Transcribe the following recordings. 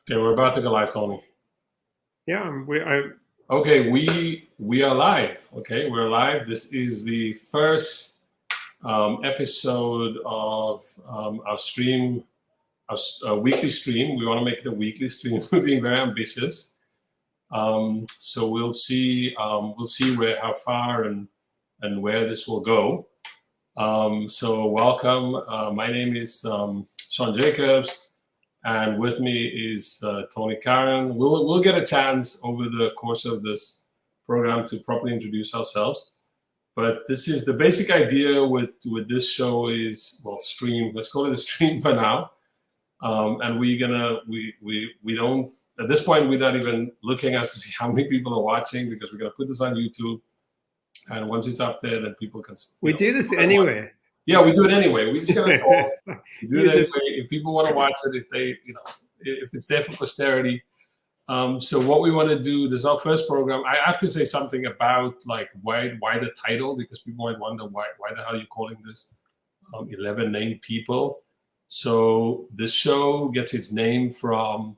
Okay, we're about to go live, Tony. Yeah, Okay, we are live. Okay, we're live. This is the first episode of our stream, our weekly stream. We want to make it a weekly stream. We're being very ambitious. So we'll see how far and where this will go. So welcome. My name is Sean Jacobs. And with me is Tony Karon. We'll get a chance over the course of this program to properly introduce ourselves. But this is the basic idea with this show is, well, stream. Let's call it a stream for now. And we don't, at this point, we're not even looking at to see how many people are watching because we're gonna put this on YouTube. And once it's up there, then people can. We do this anyway. Yeah, we do it anyway. We just gotta do it anyway. If people want to watch it, if it's there for posterity. So what we want to do, this is our first program. I have to say something about like why the title, because people might wonder why the hell are you calling this 11 named people. So this show gets its name from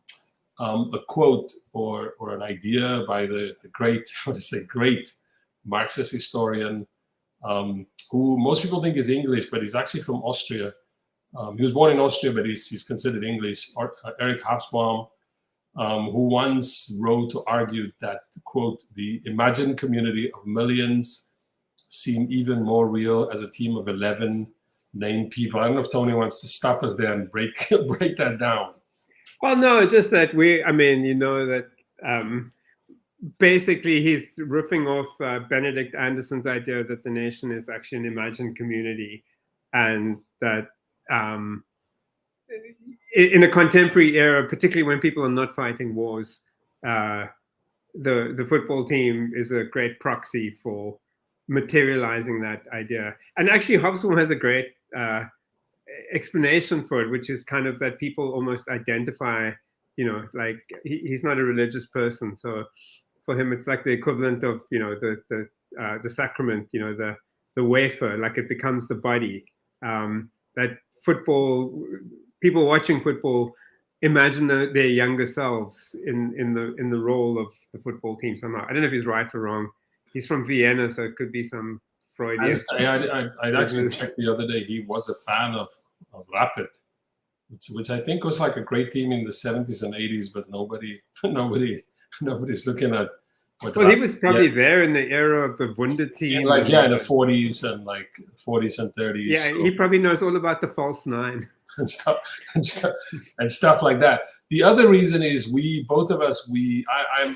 a quote or an idea by the great, I want to say great Marxist historian, who most people think is English, but he's actually from Austria. He was born in Austria, but he's considered English. Eric Hobsbawm, who once wrote or argued that, quote, the imagined community of millions seem even more real as a team of 11 named people. I don't know if Tony wants to stop us there and break that down. Well, no, just that basically, he's riffing off Benedict Anderson's idea that the nation is actually an imagined community, and that in a contemporary era, particularly when people are not fighting wars, the football team is a great proxy for materializing that idea. And actually, Hobsbawm has a great explanation for it, which is kind of that people almost identify, like he's not a religious person, so for him, it's like the equivalent of, the sacrament, the wafer, like it becomes the body. That football, people watching football imagine their younger selves in the role of the football team somehow. I don't know if he's right or wrong. He's from Vienna, so it could be some Freudian. I actually checked the other day. He was a fan of Rapid, which I think was like a great team in the 70s and 80s, but nobody's looking at. Well, he was probably there in the era of the Wunder team. In the 40s and 30s. Yeah, so. He probably knows all about the false nine and stuff like that. The other reason is both of us, as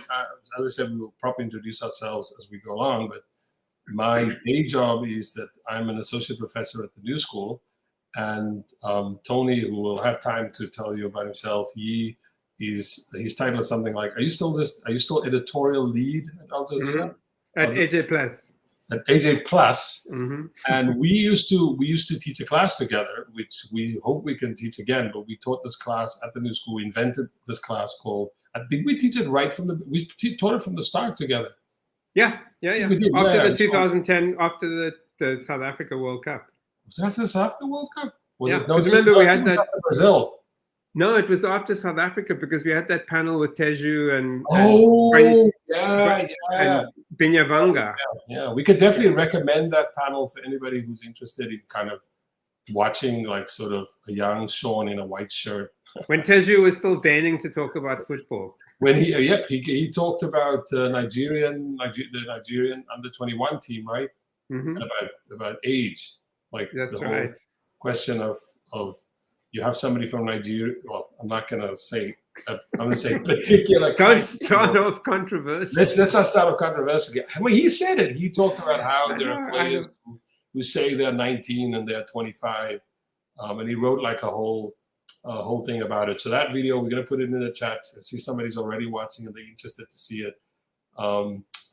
I said, we will probably introduce ourselves as we go along. But my day job is that I'm an associate professor at the New School, and Tony, who will have time to tell you about himself, his title is something like, are you still editorial lead at Al Jazeera? At AJ Plus. At AJ Plus. Mm-hmm. And we used to teach a class together, which we hope we can teach again, but we taught this class at the New School. We invented this class called, did we teach it we taught it from the start together. Yeah. We did, after the 2010, after the South Africa World Cup. Was that the South Africa World Cup? Remember we had that Brazil. No, it was after South Africa because we had that panel with Teju and Binyavanga. Yeah, we could definitely recommend that panel for anybody who's interested in kind of watching like sort of a young Sean in a white shirt. When Teju was still deigning to talk about football. When he talked about the Nigerian under 21 team, right? Mm-hmm. And about age, like that's the right. whole question of you have somebody from Nigeria. Well, I'm not going to say. I'm going to say particular. Don't start off controversy. Let's not start off controversy. I mean, he said it. He talked about how there are players who say they're 19 and they're 25, and he wrote like a whole thing about it. So that video, we're going to put it in the chat. I see somebody's already watching and they're interested to see it.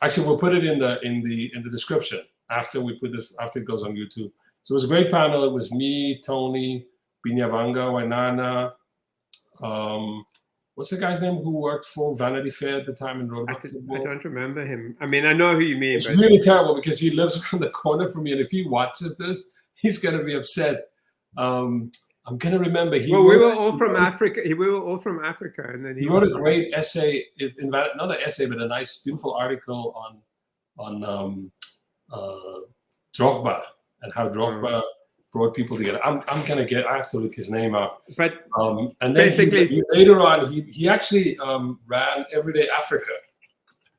Actually, we'll put it in the description after it goes on YouTube. So it was a great panel. It was me, Tony, Binyavanga, Wainana. What's the guy's name who worked for Vanity Fair at the time and wrote about football? I don't remember him. I mean, I know who you mean. It's really terrible because he lives around the corner from me, and if he watches this, he's going to be upset. I'm gonna remember. We were all from Africa. We were all from Africa, and then he wrote a great essay, not an essay, but a nice, beautiful article on Drogba and how Drogba brought people together. I have to look his name up. But and then later on, he actually ran Everyday Africa,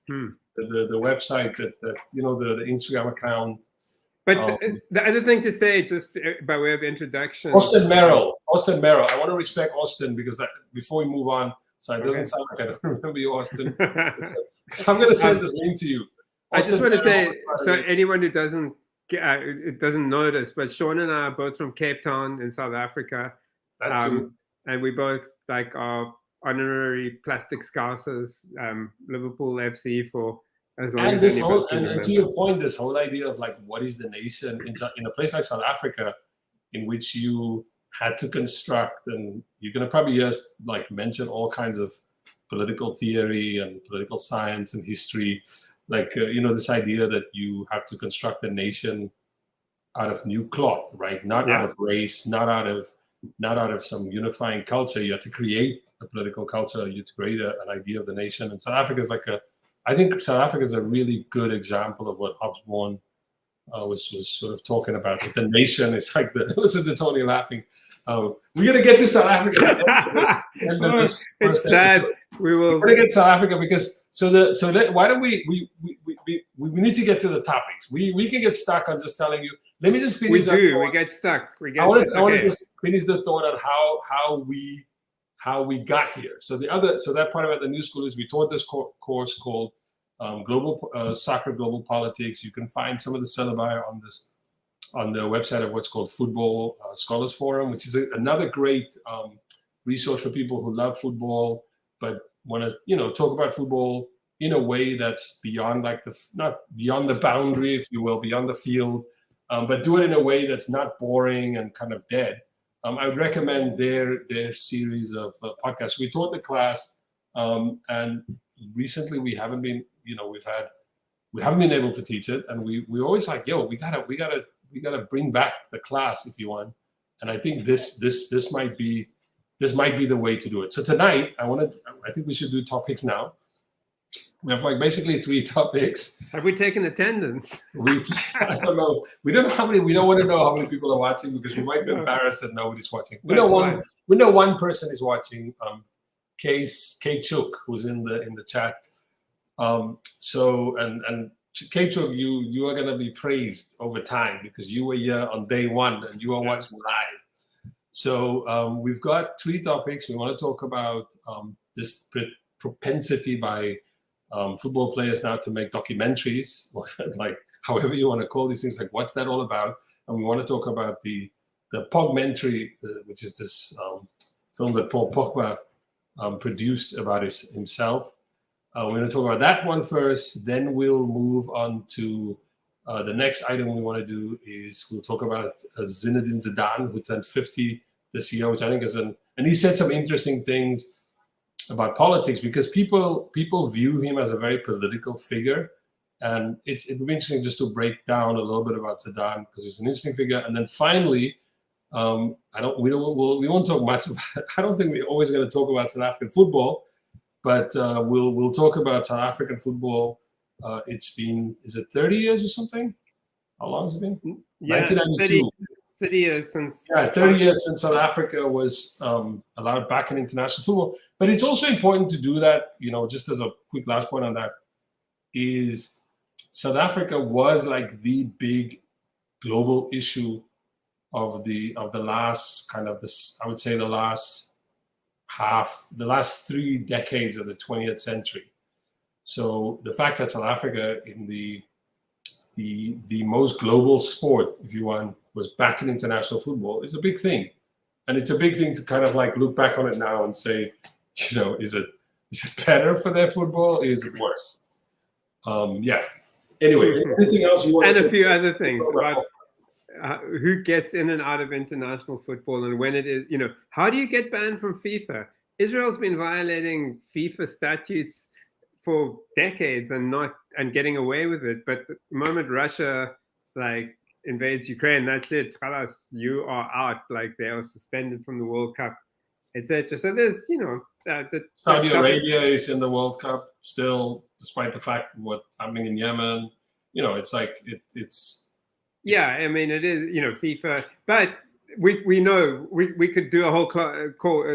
the website that the Instagram account. But the other thing to say, just by way of introduction, Austin Merrill. I want to respect Austin because before we move on, so it doesn't sound like I don't remember you, Austin. Because I'm going to send this link to you. Austin I just want to say, so anyone who doesn't know this, but Sean and I are both from Cape Town in South Africa, and we both are honorary plastic scousers, Liverpool FC for. And this whole, and to your point, this whole idea of what is the nation in a place like South Africa, in which you had to construct, and you're going to probably just mention all kinds of political theory and political science and history, this idea that you have to construct a nation out of new cloth, right? Not out of race, not out of some unifying culture. You have to create a political culture. You have to create an idea of the nation. And South Africa is I think South Africa is a really good example of what Hobsbawm was sort of talking about. But the nation is listen to Tony laughing. We're going to get to South Africa. It's sad. We're going to get to South Africa because why don't we need to get to the topics. We can get stuck on just telling you. Let me just finish. We get stuck. I want to just finish the thought on how we got here. So that part about the new school is we taught this course called Soccer Global Politics. You can find some of the syllabi on the website of what's called Football Scholars Forum, which is another great resource for people who love football but want to talk about football in a way that's beyond not beyond the boundary, if you will, beyond the field, but do it in a way that's not boring and kind of dead. I would recommend their series of podcasts. We taught the class, and recently we haven't been, we haven't been able to teach it, and we always we gotta bring back the class if you want. And I think this might be the way to do it. So tonight I think we should do topics now. We have basically 3 topics. Have we taken attendance? I don't know. We don't know how many. We don't want to know how many people are watching because we might be embarrassed that nobody's watching. We know one person is watching. Kate Chook, who's in the chat. So Kate Chook, you are going to be praised over time because you were here on day 1 and you are watching live. So we've got 3 topics. We want to talk about this propensity by football players now to make documentaries, however you want to call these things, what's that all about? And we want to talk about the Pogmentary, which is this film that Paul Pogba produced about himself. We're going to talk about that one first, then we'll move on to the next item we want to do is we'll talk about Zinedine Zidane, who turned 50 this year, which I think is and he said some interesting things about politics because people view him as a very political figure, and it would be interesting just to break down a little bit about Zidane because he's an interesting figure. And then finally, we won't talk much about. I don't think we're always going to talk about South African football, but we'll talk about South African football. It's been, is it 30 years or something? How long has it been? Yeah, 1992. 30 years since. Yeah, 30 years since South Africa was allowed back in international football. But it's also important to do that, just as a quick last point on that, is South Africa was like the big global issue of the last kind of this, I would say the last 3 decades of the 20th century. So the fact that South Africa in the most global sport, if you want, was back in international football is a big thing. And it's a big thing to kind of look back on it now and say, is it better for their football? Or is it worse? Yeah. Anyway, anything else you want to say? And a few other things about who gets in and out of international football and when it is, how do you get banned from FIFA? Israel's been violating FIFA statutes for decades and getting away with it. But the moment Russia invades Ukraine, that's it. Khalas, you are out. Like they are suspended from the World Cup, etc. So there's, Saudi Arabia is in the World Cup still, despite the fact of what's happening in Yemen. It's like it's. Yeah, I mean, it is, FIFA, but we know we could do a whole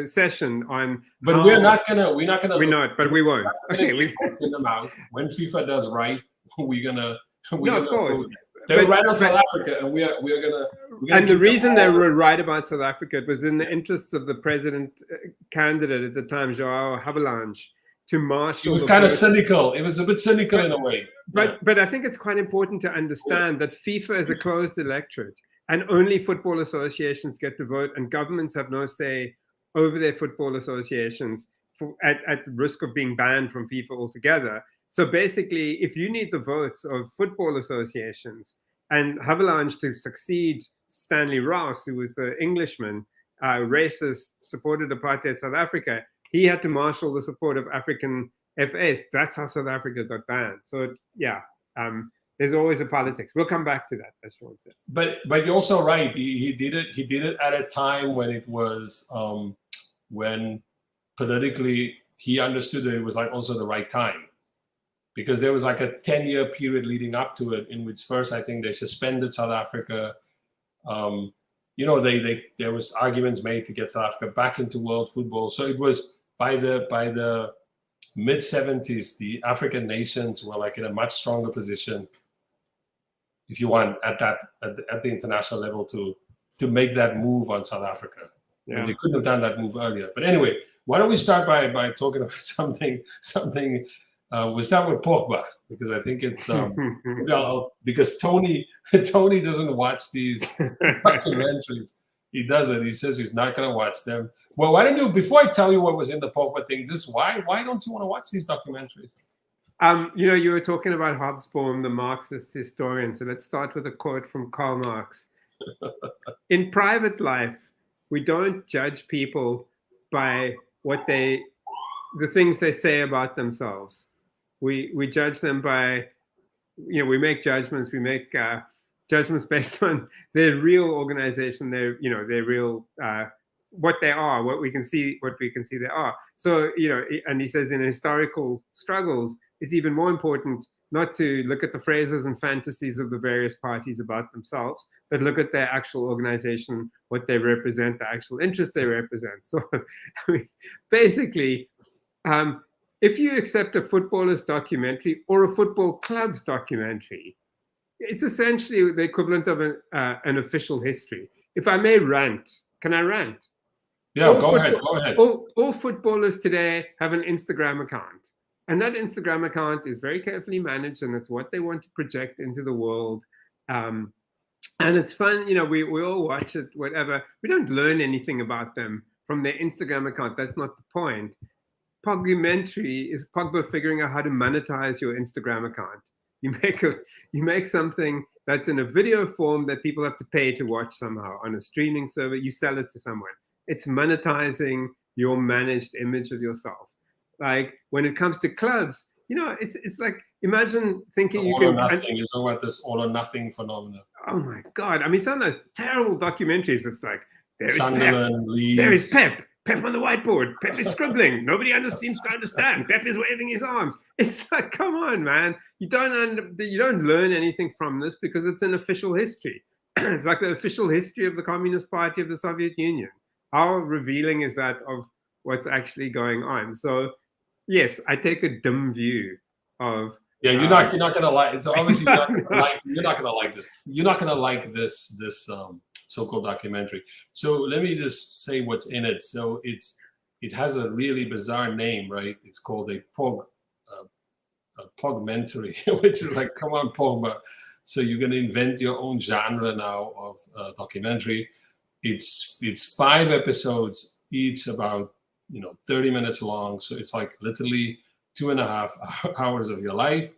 session on. But we're not gonna. We're not, but we won't. Okay, them out. When FIFA does right, we're gonna. No, of course. They were right on South Africa, and we're gonna. And the reason they were right about South Africa, it was in the interests of the president candidate at the time, João Havelange, to marshal. It was kind of cynical. It was a bit cynical in a way. But I think it's quite important to understand that FIFA is a closed electorate, and only football associations get to vote, and governments have no say over their football associations at risk of being banned from FIFA altogether. So basically, if you need the votes of football associations, and Havelange to succeed Stanley Ross, who was the Englishman, racist, supported apartheid South Africa, he had to marshal the support of African FAs. That's how South Africa got banned. So yeah, there's always a politics. We'll come back to that. That's what I'm saying. But you're also right. He did it at a time when it was when politically he understood that it was like also the right time. Because there was like a 10-year period leading up to it, in which first I think they suspended South Africa. There was arguments made to get South Africa back into world football. So it was by the mid 70s, the African nations were like in a much stronger position, if you want, at the international level to make that move on South Africa. Yeah. And they couldn't have done that move earlier. But anyway, why don't we start by talking about something. We'll start with Pogba, because I think it's because Tony doesn't watch these documentaries. He doesn't. He says he's not going to watch them. Well, why don't you? Before I tell you what was in the Pogba thing, just why don't you want to watch these documentaries? You were talking about Hobsbawm, the Marxist historian. So let's start with a quote from Karl Marx. In private life, we don't judge people by the things they say about themselves. We judge them by, we make judgments. We make judgments based on their real organization, their real what they are, what we can see they are. So and he says in historical struggles, it's even more important not to look at the phrases and fantasies of the various parties about themselves, but look at their actual organization, what they represent, the actual interests they represent. So basically. If you accept a footballer's documentary or a football club's documentary, it's essentially the equivalent of an official history. If I may rant, can I rant? Yeah, go ahead. All footballers today have an Instagram account. And that Instagram account is very carefully managed, and it's what they want to project into the world. And it's fun, we all watch it, whatever. We don't learn anything about them from their Instagram account. That's not the point. Pogmentary is Pogba figuring out how to monetize your Instagram account. You make something that's in a video form that people have to pay to watch somehow on a streaming server. You sell it to someone. It's monetizing your managed image of yourself. Like when it comes to clubs, it's like imagine thinking you can. Nothing. You're talking about this all or nothing phenomenon. Oh my God! I mean, some of those terrible documentaries. It's like there is Pep. Pep on the whiteboard. Pep is scribbling. Nobody seems to understand. Pep is waving his arms. It's like, come on, man. You don't learn anything from this because it's an official history. It's like the official history of the Communist Party of the Soviet Union. How revealing is that of what's actually going on? So, yes, I take a dim view of. Yeah, you're not going to like. It's obviously you're not going to like this. You're not going to like this so-called documentary. So let me just say what's in it. So it has a really bizarre name, right? It's called a Pogmentary, which is like, come on, Pogba. So you're going to invent your own genre now of documentary. It's 5 episodes, each about 30 minutes long. So it's like literally 2.5 hours of your life.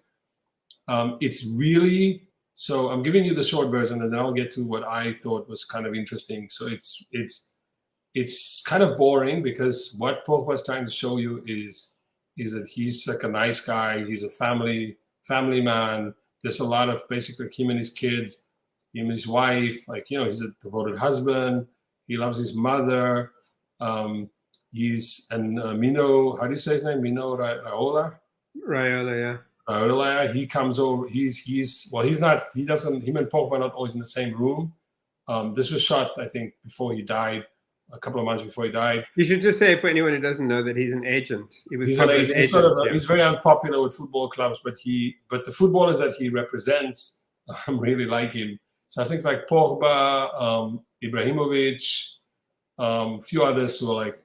It's really. So I'm giving you the short version, and then I'll get to what I thought was kind of interesting. So it's kind of boring because what Pogba is trying to show you is that he's like a nice guy. He's a family man. There's a lot of basically him and his kids him and his wife, like, you know, he's a devoted husband. He loves his mother. He's and Mino, how do you say his name? Mino Raiola. Raiola, yeah. Raiola. He comes over. He's not. He doesn't. Him and Pogba are not always in the same room. This was shot, I think, before he died. A couple of months before he died. You should just say, for anyone who doesn't know, that he's an agent. He's very unpopular with football clubs, but the footballers that he represents really like him. So I think like Pogba, Ibrahimovic, a few others who are like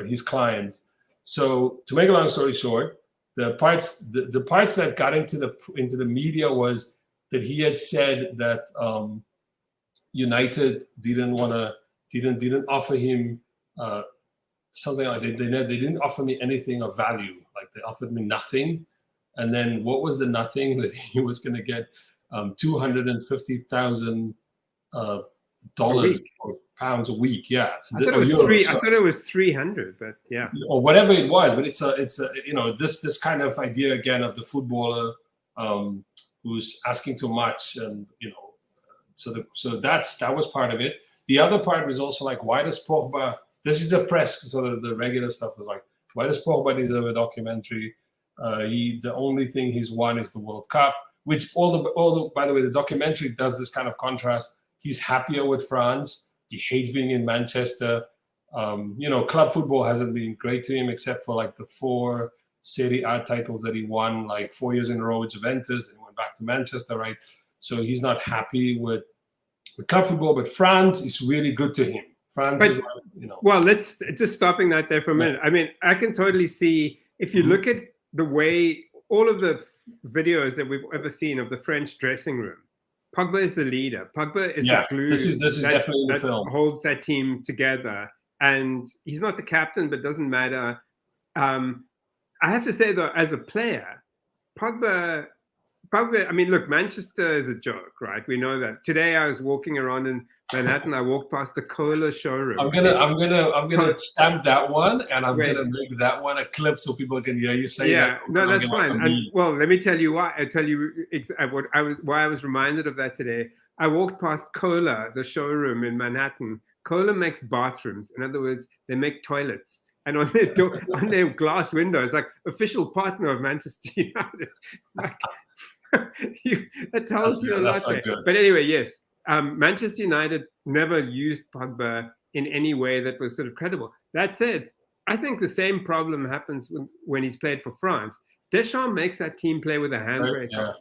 his clients. So to make a long story short, the parts that got into the media was that he had said that United didn't offer him something like they didn't offer me anything of value. Like they offered me nothing. And then what was the nothing? That he was going to get $250,000 or pounds a week. Yeah, I thought it was 300, but yeah, or whatever it was. But it's a you know, this kind of idea again of the footballer who's asking too much, and you know, so that was part of it. The other part was also like, why does Pogba? This is the press, sort of the regular stuff is like, why does Pogba deserve a documentary? The only thing he's won is the World Cup, which by the way, the documentary does this kind of contrast. He's happier with France. He hates being in Manchester. You know, club football hasn't been great to him except for like the 4 Serie A titles that he won like 4 years in a row with Juventus, and he went back to Manchester, right? So he's not happy with club football, but France is really good to him. France is, you know. Well, let's just stopping that there for a minute. I mean, I can totally see if you look at the way all of the videos that we've ever seen of the French dressing room, Pogba is the leader. Pogba is the glue. This is definitely in the film. Holds that team together, and he's not the captain, but doesn't matter. I have to say though, as a player, Pogba. I mean, look, Manchester is a joke, right? We know that. Today, I was walking around in Manhattan. I walked past the Cola showroom. I'm gonna stamp that one, and I'm gonna make that one a clip so people can hear you say that. Yeah, no, that's fine. And, well, let me tell you why. I tell you why I was reminded of that today. I walked past Cola, the showroom in Manhattan. Cola makes bathrooms. In other words, they make toilets. And on their door, on their glass windows, like official partner of Manchester United. Like, that tells you a lot there. But anyway, yes, Manchester United never used Pogba in any way that was sort of credible. That said, I think the same problem happens when he's played for France. Deschamps makes that team play with a handbrake. Yeah.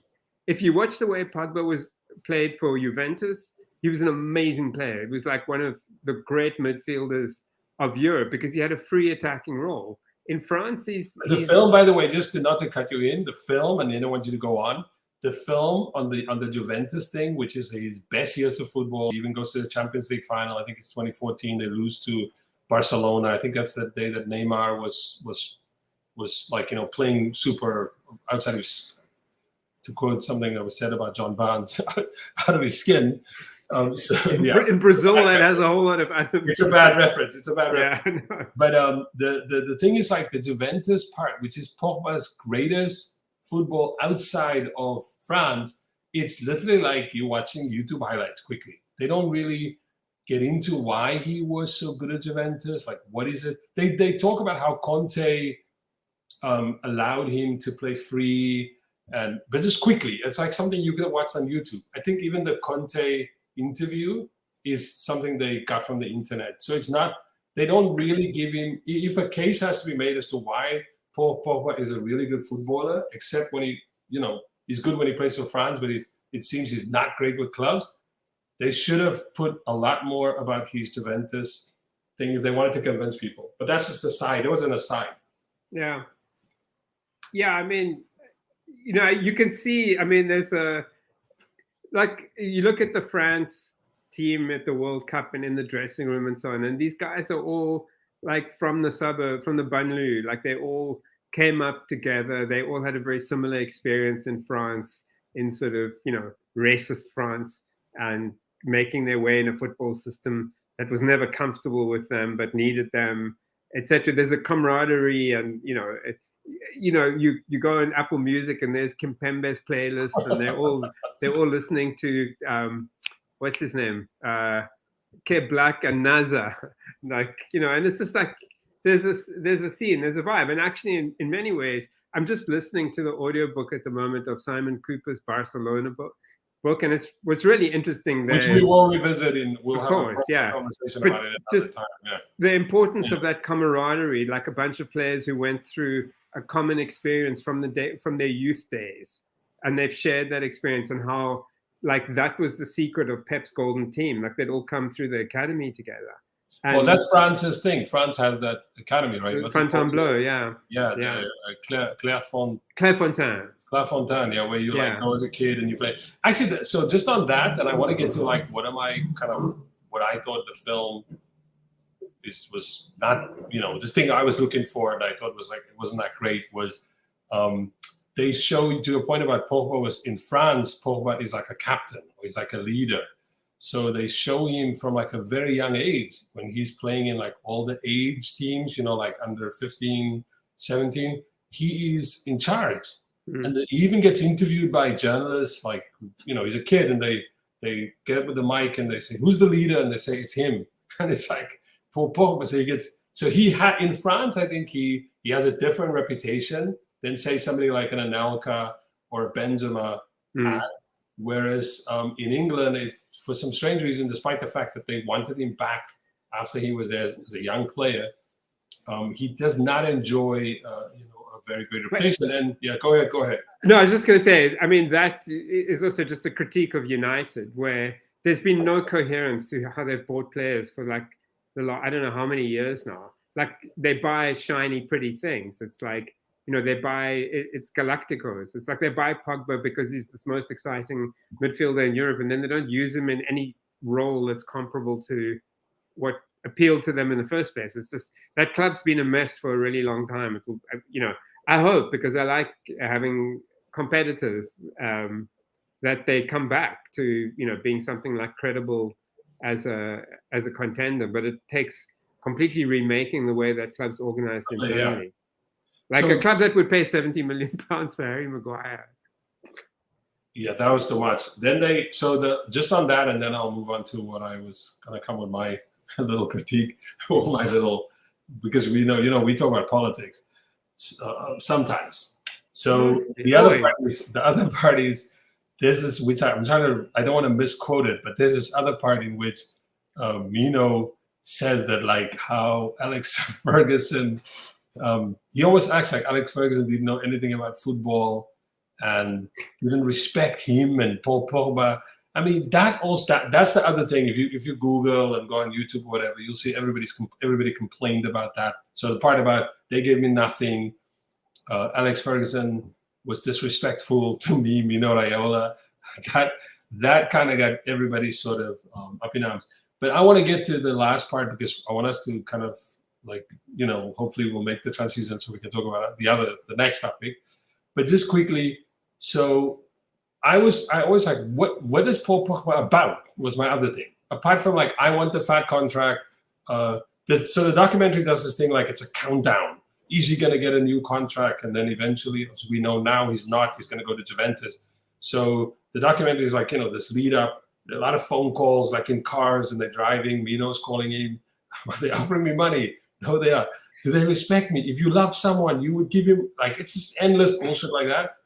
If you watch the way Pogba was played for Juventus, he was an amazing player. It was like one of the great midfielders of Europe because he had a free attacking role. In France, he's film, by the way, just not to cut you in, the film, and I don't want you to go on. The film on the Juventus thing, which is his best years of football, he even goes to the Champions League final. I think it's 2014. They lose to Barcelona. I think that's the day that Neymar was like, you know, playing super outside of his, to quote something that was said about John Barnes, out of his skin. In Brazil, that has a whole lot of. It's a bad reference. No. But the thing is, like the Juventus part, which is Pogba's greatest football outside of France, it's literally like you're watching YouTube highlights quickly. They don't really get into why he was so good at Juventus. Like, what is it? They talk about how Conte allowed him to play free, but just quickly. It's like something you could have watched on YouTube. I think even the Conte interview is something they got from the internet. So it's not, they don't really give him, if a case has to be made as to why Paul Pogba is a really good footballer, except when he, you know, he's good when he plays for France, but it seems he's not great with clubs. They should have put a lot more about his Juventus thing if they wanted to convince people. But that's just a side. It wasn't a side. Yeah. Yeah, I mean, you know, you can see, I mean, there's like, you look at the France team at the World Cup and in the dressing room and so on, and these guys are all like from the suburb, from the banlieue, like they all came up together. They all had a very similar experience in France, in sort of, you know, racist France, and making their way in a football system that was never comfortable with them, but needed them, etc. There's a camaraderie, and, you know, you go on Apple Music and there's Kimpembe's playlist, and they're all listening to what's his name? Kid Black and Naza, like, you know, and it's just like there's a scene, there's a vibe, and actually in many ways, I'm just listening to the audiobook at the moment of Simon Cooper's Barcelona book, and it's what's really interesting there. Which we will revisit we'll have course, a conversation but about it just time. Yeah. The importance of that camaraderie, like a bunch of players who went through a common experience from their youth days, and they've shared that experience, and how like that was the secret of Pep's golden team. Like they'd all come through the academy together. And well, that's France's thing. France has that academy, right? Fontainebleau, yeah. Clairefontaine, yeah, where you like go as a kid and you play. Actually, so just on that, and I want to get to like what I thought the film was not, you know, this thing I was looking for and I thought was like it wasn't that great was they show you to a point about Pogba was in France. Pogba is like a captain, or he's like a leader. So they show him from like a very young age when he's playing in like all the age teams, you know, like under 15, 17, he is in charge. And he even gets interviewed by journalists, like, you know, he's a kid and they get up with the mic and they say, who's the leader? And they say, it's him. And it's like, poor Pogba. So he had, in France, I think he has a different reputation than say somebody like an Anelka or a Benzema had. Whereas in England, for some strange reason, despite the fact that they wanted him back after he was there as a young player, he does not enjoy, you know, a very great reputation. And yeah, go ahead. No, I was just going to say, I mean, that is also just a critique of United, where there's been no coherence to how they've bought players for like I don't know how many years now. Like they buy shiny, pretty things. It's like, you know, it's Galacticos. It's like they buy Pogba because he's the most exciting midfielder in Europe, and then they don't use him in any role that's comparable to what appealed to them in the first place. It's just that club's been a mess for a really long time. It will, you know, I hope, because I like having competitors, that they come back to, you know, being something like credible as a contender. But it takes completely remaking the way that club's organized internally. Like a club that would pay £70 million for Harry Maguire. Yeah, that was too much. Then just on that, and then I'll move on to what I was gonna come with my little critique or my little, because we know, you know, we talk about politics sometimes. So the other parties, there's this, which I don't want to misquote it, but there's this other part in which Mino says that like how Alex Ferguson, he always acts like Alex Ferguson didn't know anything about football and didn't respect him and Paul Pogba. I mean, that's the other thing. If you Google and go on YouTube or whatever, you'll see everybody complained about that. So the part about they gave me nothing, Alex Ferguson was disrespectful to me, Mino Raiola, that kind of got everybody sort of up in arms. But I want to get to the last part because I want us to kind of like, you know, hopefully we'll make the transition so we can talk about the next topic. But just quickly, so I was like, what is Paul Pogba about? Was my other thing. Apart from like, I want the fat contract. So the documentary does this thing like it's a countdown. Is he going to get a new contract? And then eventually, as we know now, he's not. He's going to go to Juventus. So the documentary is like, you know, this lead up. There are a lot of phone calls, like in cars, and they're driving. Mino's calling him. Are they offering me money? No, they are. Do they respect me? If you love someone, you would give him, like, it's just endless bullshit like that.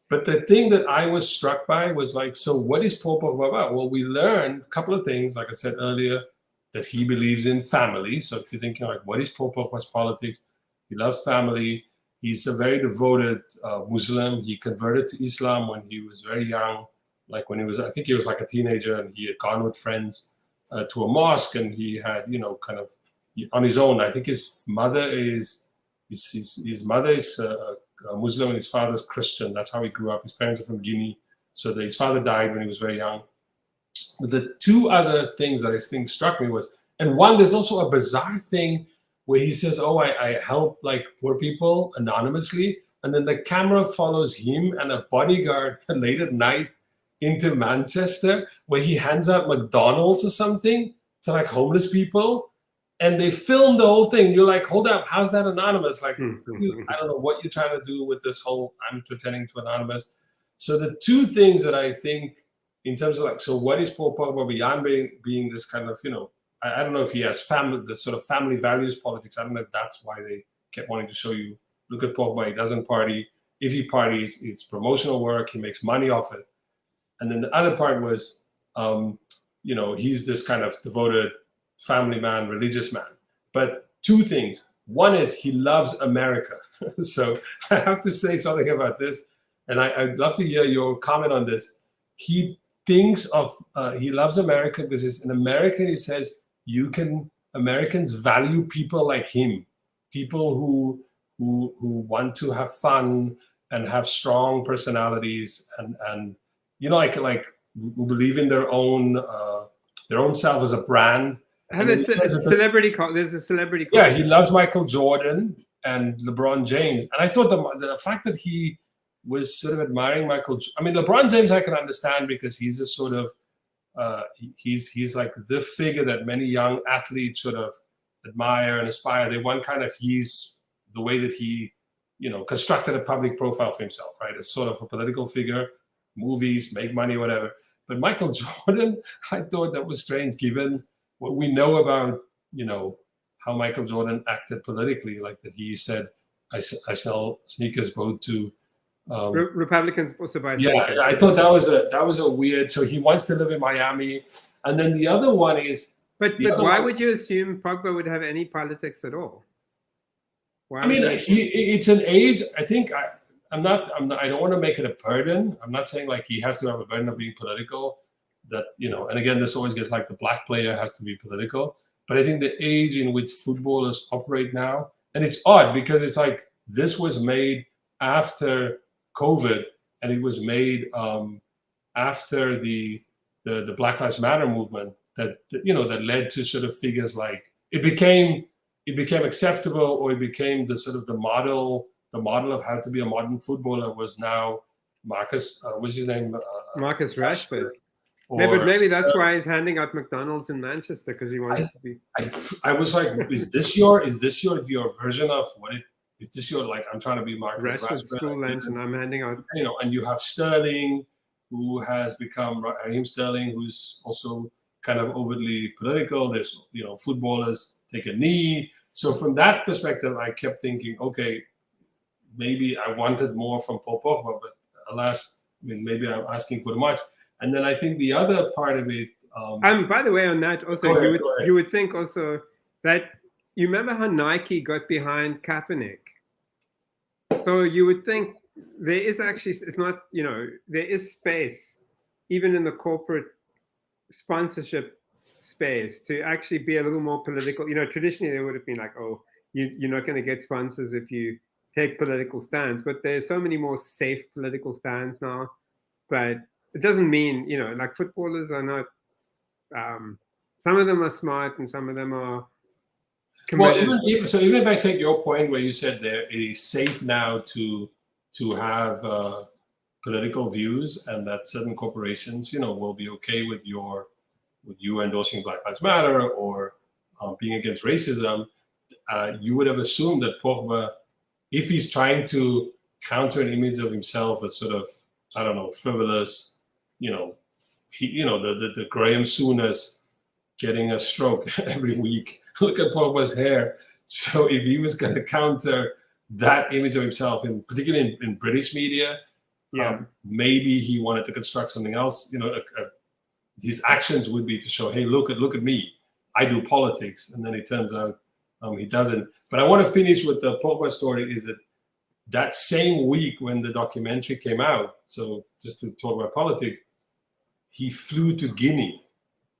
But the thing that I was struck by was like, so what is Paul Pogba about? Well, we learned a couple of things, like I said earlier, that he believes in family. So if you're thinking like, what is Paul Pogba's politics? He loves family. He's a very devoted Muslim. He converted to Islam when he was very young, like when he was, I think he was like a teenager, and he had gone with friends to a mosque, and he had, you know, kind of on his own. I think his mother is a Muslim and his father's Christian. That's how he grew up. His parents are from Guinea. So his father died when he was very young. But the two other things that I think struck me was, and one, there's also a bizarre thing where he says, oh, I help like poor people anonymously. And then the camera follows him and a bodyguard late at night into Manchester, where he hands out McDonald's or something to like homeless people. And they film the whole thing. You're like, hold up, how's that anonymous? Like, I don't know what you're trying to do with this whole, I'm pretending to anonymous. So the two things that I think in terms of like, so what is Paul Pogba beyond being this kind of, I don't know if he has the sort of family values politics. I don't know if that's why they kept wanting to show you, look at Pogba, he doesn't party. If he parties, it's promotional work, he makes money off it. And then the other part was, he's this kind of devoted family man, religious man. But two things. One is he loves America. So I have to say something about this. And I'd love to hear your comment on this. He thinks he loves America because in America, he says, Americans value people like him, people who want to have fun and have strong personalities and who believe in their own self as a brand. There's a celebrity culture. Yeah, he loves Michael Jordan and LeBron James. And I thought the fact that he was sort of admiring LeBron James I can understand because he's a sort of, he's like the figure that many young athletes sort of admire and aspire. They want kind of, he's the way that he, constructed a public profile for himself, right? As sort of a political figure, movies, make money, whatever. But Michael Jordan, I thought that was strange given what we know about, how Michael Jordan acted politically, like that he said, I sell sneakers both to Republicans also buy. Yeah, I thought that was a weird. So he wants to live in Miami, and then the other one is. But why would you assume Pogba would have any politics at all? It's an age. I think I don't want to make it a burden. I'm not saying like he has to have a burden of being political. That and again, this always gets like the black player has to be political. But I think the age in which footballers operate now, and it's odd because it's like this was made after COVID, and it was made after the Black Lives Matter movement that led to sort of figures like it became acceptable, or it became the sort of the model of how to be a modern footballer was now Marcus, what's his name? Marcus Rashford. Maybe that's why he's handing out McDonald's in Manchester, because he wants to be. I was like, is this your version of what it? Is this your like? I'm trying to be Marcus Rashford school lunch, and I'm handing out. And you have Sterling, who has become Raheem Sterling, who's also kind of overtly political. There's footballers take a knee. So from that perspective, I kept thinking, okay, maybe I wanted more from Paul Pogba, but alas, maybe I'm asking for too much. And then I think the other part of it. By the way, on that also, you would think also that you remember how Nike got behind Kaepernick. So you would think there is actually, it's not, there is space, even in the corporate sponsorship space, to actually be a little more political. Traditionally they would have been like, oh, you're not going to get sponsors if you take political stands, but there's so many more safe political stands now. But it doesn't mean, like footballers are not, some of them are smart and some of them are committed. Well, even if I take your point where you said that it is safe now to have political views, and that certain corporations, will be okay with you endorsing Black Lives Matter or being against racism, you would have assumed that Pogba, if he's trying to counter an image of himself as sort of, I don't know, frivolous, the Graham Souness getting a stroke every week. Look at Pogba's hair. So if he was going to counter that image of himself, particularly in British media, maybe he wanted to construct something else. His actions would be to show, hey, look at me. I do politics. And then it turns out he doesn't. But I want to finish with the Pogba story is that same week when the documentary came out, so just to talk about politics, he flew to Guinea,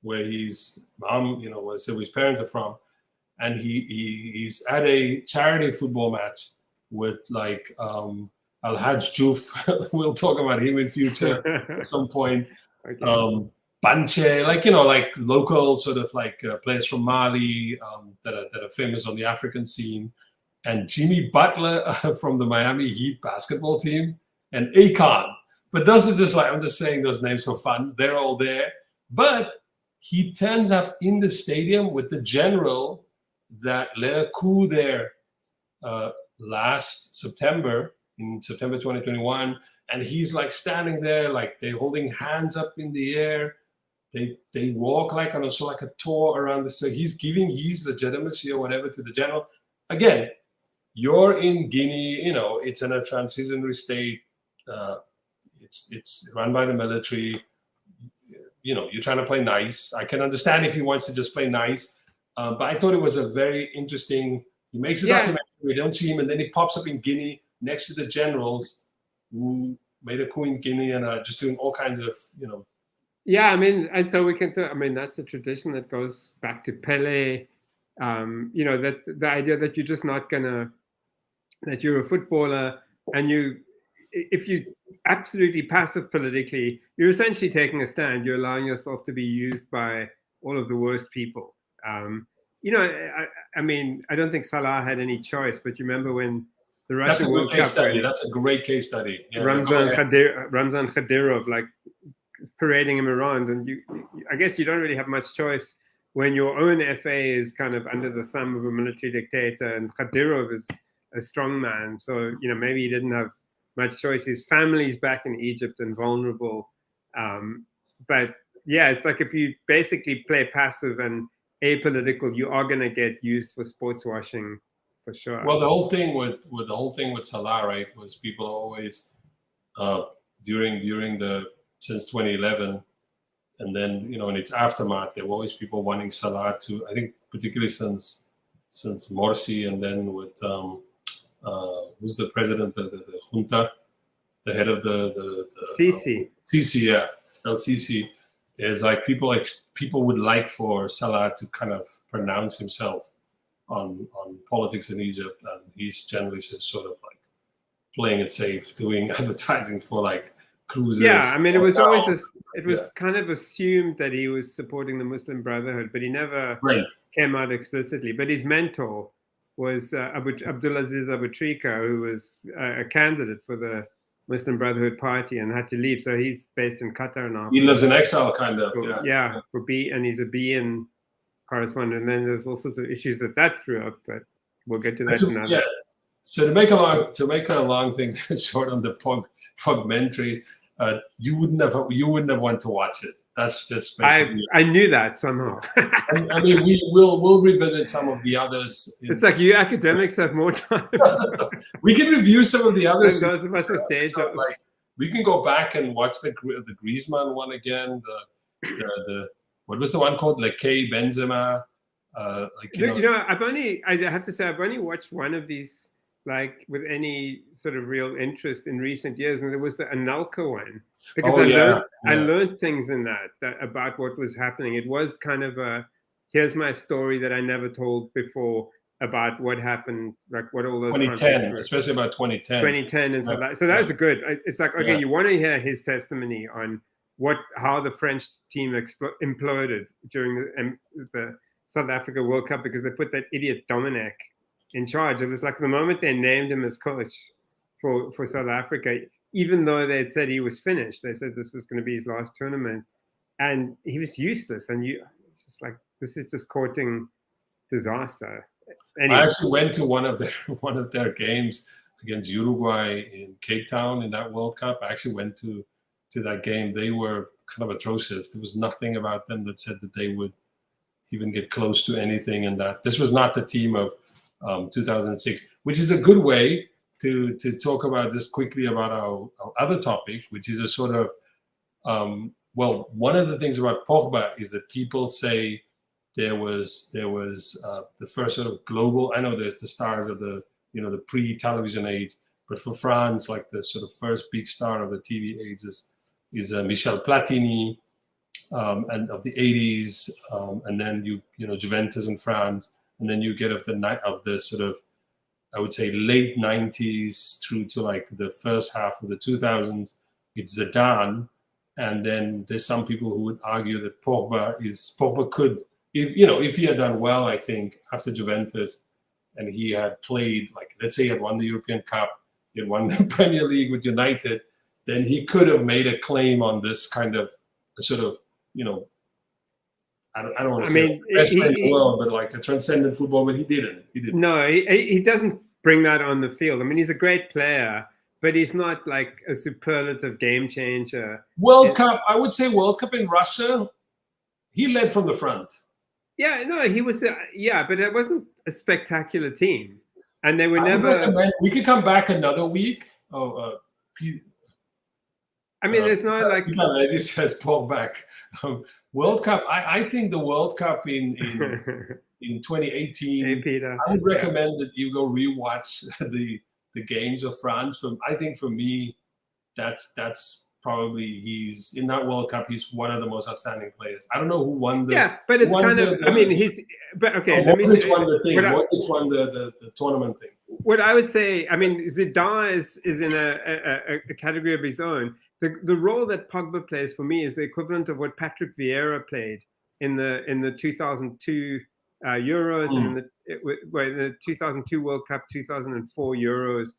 where his mom, where his parents are from, and he's at a charity football match with like Al-Hajj Juf. We'll talk about him in future at some point. Okay. Banche, like local sort of like players from Mali that are famous on the African scene, and Jimmy Butler from the Miami Heat basketball team, and Akon. But those are just like, I'm just saying those names for fun. They're all there. But he turns up in the stadium with the general that led a coup there last September, in September 2021. and he's like standing there, like they're holding hands up in the air. They walk like on like a tour around the city. He's giving his legitimacy or whatever to the general. Again, you're in Guinea, it's in a transitionary state. It's run by the military. You're trying to play nice. I can understand if he wants to just play nice. But I thought it was a very interesting, he makes a documentary, we don't see him, and then he pops up in Guinea next to the generals who made a coup in Guinea and are just doing all kinds of, Yeah, I mean, and so we can. That's a tradition that goes back to Pele. That the idea that you're just not that you're a footballer and if you absolutely passive politically, you're essentially taking a stand. You're allowing yourself to be used by all of the worst people. I don't think Salah had any choice, but you remember when the Russian World Cup. That's a great case study. Yeah, Ramzan Kadyrov, like, parading him around, and I guess you don't really have much choice when your own FA is kind of under the thumb of a military dictator, and Kadyrov is a strong man, so maybe he didn't have much choice. His family's back in Egypt and vulnerable, but yeah, it's like if you basically play passive and apolitical, you are going to get used for sports washing for sure. Well, the whole thing with Salah, right, was people always during the since 2011, and then in its aftermath, there were always people wanting Salah to. I think particularly since Morsi, and then with who's the president, the junta, the head of the Sisi. Sisi, yeah, El Sisi, is like people would like for Salah to kind of pronounce himself on politics in Egypt, and he's generally just sort of like playing it safe, doing advertising for like cruises. Yeah, I mean, it was always kind of assumed that he was supporting the Muslim Brotherhood, but he never came out explicitly. But his mentor was Abdulaziz Abutrika, who was a candidate for the Muslim Brotherhood Party and had to leave. So he's based in Qatar now. He lives in exile, kind of. And he's a BN correspondent. And then there's all sorts of issues that threw up, but we'll get to that another. Yeah. So to make a long thing short on the Pogmentary, you wouldn't have want to watch it. That's just basically. I knew that somehow. I mean, we'll revisit some of the others. It's like you academics have more time. We can review some of the others. Those of us with day jobs. Like, we can go back and watch the Griezmann one again. The what was the one called? Lekay Benzema. I have to say I've only watched one of these like with any sort of real interest in recent years, and there was the Anelka one, because I learned things in that about what was happening. It was kind of here's my story that I never told before about what happened, like what all those 2010, especially about 2010 and stuff like. So that was a good. It's like, okay, you want to hear his testimony on how the French team imploded during the South Africa World Cup, because they put that idiot Dominic in charge. It was like the moment they named him as coach for South Africa, even though they had said he was finished, they said this was going to be his last tournament, and he was useless. And you just like, this is just courting disaster. Anyway. I actually went to one of their games against Uruguay in Cape Town in that World Cup. I actually went to that game. They were kind of atrocious. There was nothing about them that said that they would even get close to anything. And that this was not the team of 2006, which is a good way to talk about just quickly about our other topic, which is a sort of one of the things about Pogba is that people say there was the first sort of global. I know there's the stars of the the pre-television age, but for France, like the sort of first big star of the TV age is Michel Platini, and of the 80s, and then Juventus in France. And then you get of the sort of, I would say, late 90s through to like the first half of the 2000s, it's Zidane. And then there's some people who would argue that Pogba could, if he had done well, I think, after Juventus, and he had played, like, let's say he had won the European Cup, he had won the Premier League with United, then he could have made a claim on this kind of sort of, I don't want to say the best player in the world, but like a transcendent football, but he didn't. No, he doesn't bring that on the field. I mean, he's a great player, but he's not like a superlative game changer. World Cup, I would say World Cup in Russia, he led from the front. Yeah, no, he was. Yeah, but it wasn't a spectacular team, and they were I would never. recommend we could come back another week. Oh, I mean, there's no like. I just says Paul back. World Cup. I think the World Cup in 2018. Hey, Peter. I would recommend that you go rewatch the games of France. I think for me, that's probably he's in that World Cup. He's one of the most outstanding players. I don't know who won the. Yeah, but it's kind of. I mean, he's. But okay, let me. Which won the thing? Which won the tournament thing? What I would say, I mean, Zidane is in a category of his own. The role that Pogba plays for me is the equivalent of what Patrick Vieira played in the 2002 Euros and in the 2002 World Cup, 2004 Euros,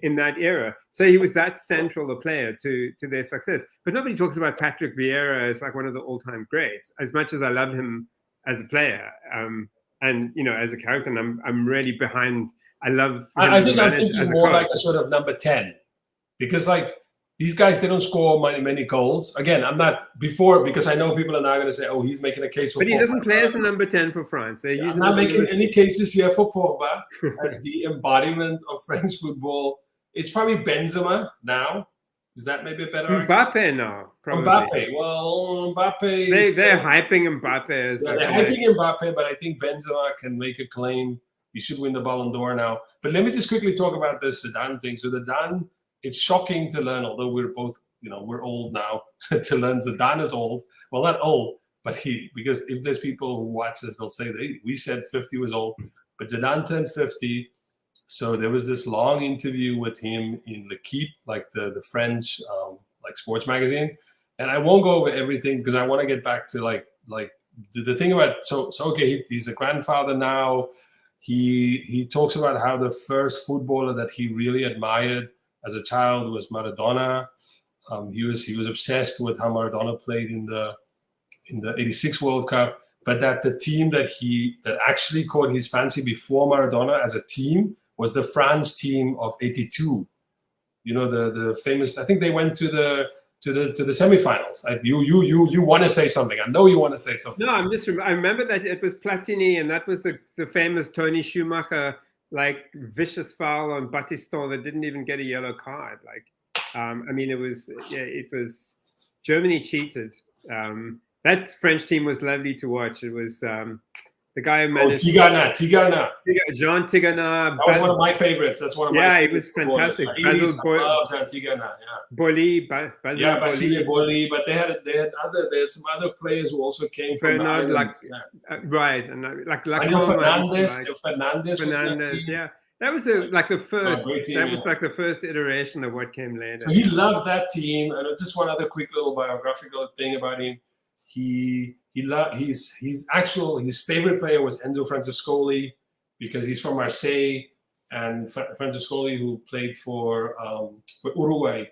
in that era. So he was that central a player to their success. But nobody talks about Patrick Vieira as like one of the all-time greats. As much as I love him as a player, and as a character, and I'm really behind. I love. I think I'm thinking more like a sort of number 10. Because like these guys, they don't score many goals. Again, I'm not before because I know people are now going to say, "Oh, he's making a case for." But he doesn't play as a number 10 for France. I'm not making any cases here for Pogba as the embodiment of French football. It's probably Benzema now. Is that maybe a better? Mbappe now. Probably. Mbappe. Well, Mbappe. They're hyping Mbappe as. Yeah, they're hyping Mbappe, but I think Benzema can make a claim. He should win the Ballon d'Or now. But let me just quickly talk about the Zidane thing. So Zidane. It's shocking to learn, although we're both, we're old now, to learn Zidane is old. Well, not old, but because if there's people who watch this, they'll say, we said 50 was old, but Zidane turned 50. So there was this long interview with him in L'Equipe, like the French, like sports magazine. And I won't go over everything because I want to get back to like the thing about, so okay, he's a grandfather now. He talks about how the first footballer that he really admired as a child was Maradona. He was obsessed with how Maradona played in the 86 World Cup, but that the team that actually caught his fancy before Maradona as a team was the France team of 82. The famous, I think they went to the semifinals. You want to say something. I know you want to say something. No, I remember that it was Platini, and that was the famous Tony Schumacher like vicious foul on Battiston that didn't even get a yellow card. Like, I mean, it was Germany cheated. That French team was lovely to watch. It was the guy who managed. Tigana. Jean Tigana. That was one of my favorites. That's one of my. Yeah, he was fantastic. Basil Tigana. Boli. Basile Boli. But they had some other players who also came from Bernard, right, and Fernandez. Yeah, that was the first. That was like the first iteration of what came later. So he loved that team, and just one other quick little biographical thing about him. His favorite player was Enzo Francescoli because he's from Marseille, and Francescoli, who played for Uruguay,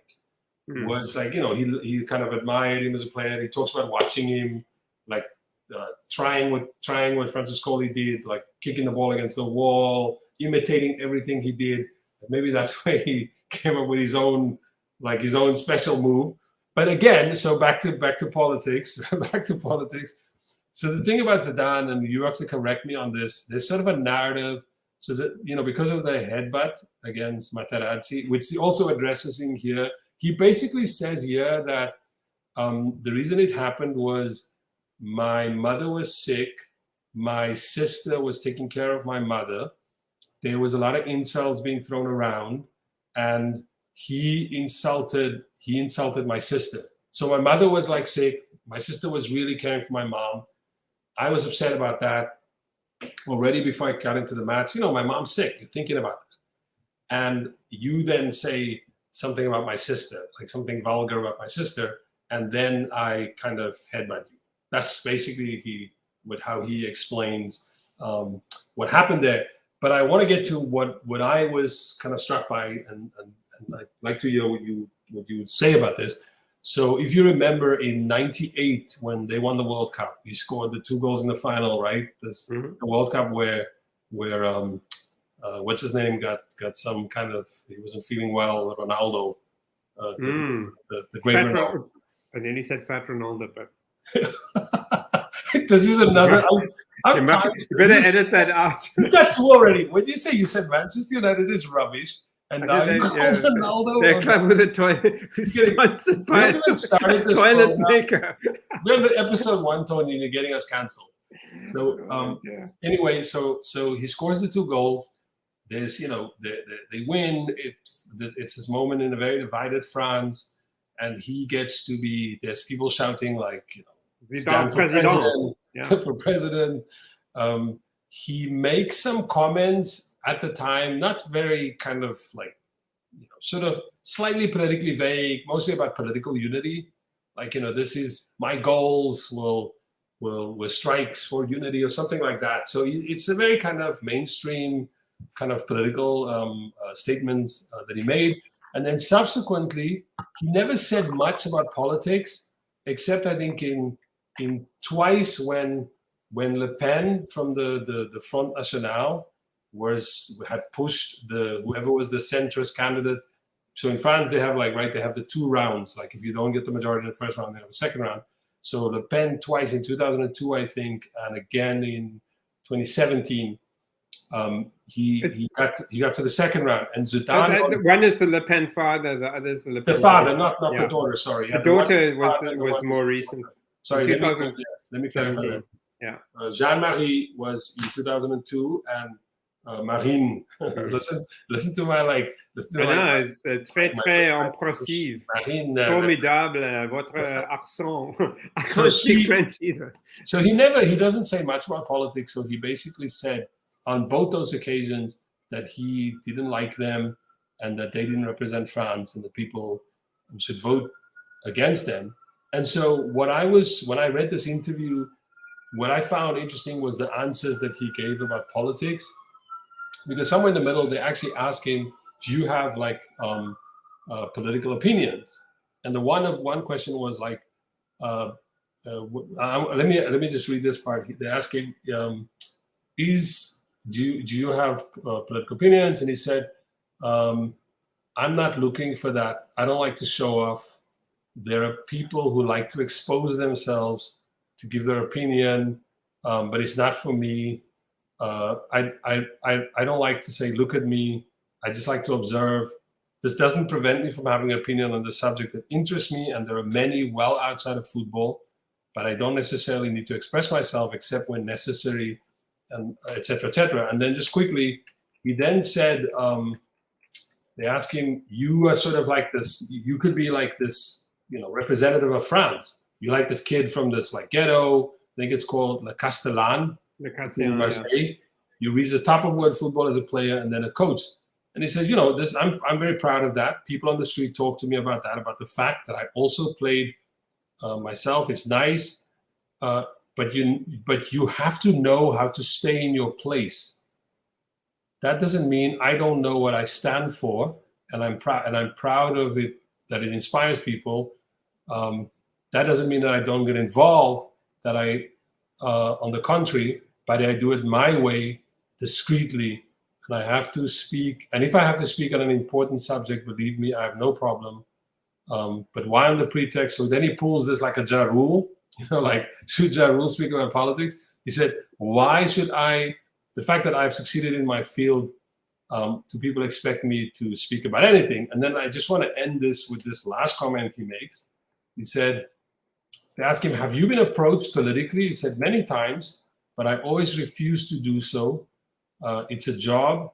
was like he kind of admired him as a player. He talks about watching him like trying what Francescoli did, like kicking the ball against the wall, imitating everything he did. Maybe that's why he came up with his own special move. But again, so back to politics. So the thing about Zidane, and you have to correct me on this, there's sort of a narrative. So that because of the headbutt against Materazzi, which he also addresses in here, he basically says here that the reason it happened was my mother was sick, my sister was taking care of my mother. There was a lot of insults being thrown around, and he insulted my sister. So my mother was like sick. My sister was really caring for my mom. I was upset about that already before I got into the match. My mom's sick. You're thinking about it. And you then say something about my sister, like something vulgar about my sister, and then I kind of headbutt you. That's basically how he explains what happened there. But I want to get to what I was kind of struck by, and I'd like to hear what you would say about this. So if you remember in '98 when they won the World Cup, he scored the 2 goals in the final, right? The World Cup where what's his name got some kind of, he wasn't feeling well. Ronaldo, the great Ronaldo. I nearly said Fat Ronaldo, but this is another. I'm you better edit that out. You got two already. When you say you said Manchester United is rubbish, and now you call Ronaldo. They're a club with a toilet sponsored by a toilet maker. We're on episode 1, Tony, and you're getting us cancelled. So anyway, so he scores the 2 goals. There's, they win. It's this moment in a very divided France, and he gets to be. There's people shouting like, stand for president. Yeah. For president. He makes some comments at the time, not very kind of like, sort of slightly politically vague, mostly about political unity. Like, this is my goals will strikes for unity or something like that. So it's a very kind of mainstream kind of political statements that he made. And then subsequently, he never said much about politics, except I think in twice when Le Pen from the Front National had pushed whoever was the centrist candidate. So in France, they have they have the 2 rounds. Like if you don't get the majority in the first round, they have the second round. So Le Pen twice in 2002, I think, and again in 2017, he got to the second round. And Zidane. One is the Le Pen father, the other is the Le Pen. The father, not the daughter. Sorry, the daughter was more recent. Sorry, let me clarify. Yeah, Jean-Marie was in 2002, and Marine. listen to my c'est très très impressive. Marine, formidable, votre accent. So he doesn't say much about politics. So he basically said on both those occasions that he didn't like them and that they didn't represent France and the people should vote against them. And so when I read this interview, what I found interesting was the answers that he gave about politics, because somewhere in the middle they actually asked him, "Do you have political opinions?" And the one question was like, let me just read this part. They asked him, "Do you have political opinions?" And he said, "I'm not looking for that. I don't like to show off. There are people who like to expose themselves to give their opinion, but it's not for me. I don't like to say, look at me. I just like to observe. This doesn't prevent me from having an opinion on the subject that interests me, and there are many well outside of football, but I don't necessarily need to express myself except when necessary, and et cetera, et cetera." And then just quickly, he then said, they asked him, "You are sort of like this, you could be like this, representative of France. You like this kid from this ghetto, I think it's called Le Castellan, in Marseille. Yeah. You reach the top of world football as a player and then a coach." And he says, I'm very proud of that. People on the street talk to me about that, about the fact that I also played myself. It's nice, but you have to know how to stay in your place. That doesn't mean I don't know what I stand for, and I'm proud of it, that it inspires people. That doesn't mean that I don't get involved, that I, on the contrary, but I do it my way, discreetly, and I have to speak. And if I have to speak on an important subject, believe me, I have no problem. But why on the pretext? So then he pulls this like a Ja Rule, should Ja Rule speak about politics? He said, why should the fact that I've succeeded in my field, do people expect me to speak about anything? And then I just want to end this with this last comment he makes. He said, they asked him, "Have you been approached politically?" He said, "Many times, but I always refuse to do so. It's a job.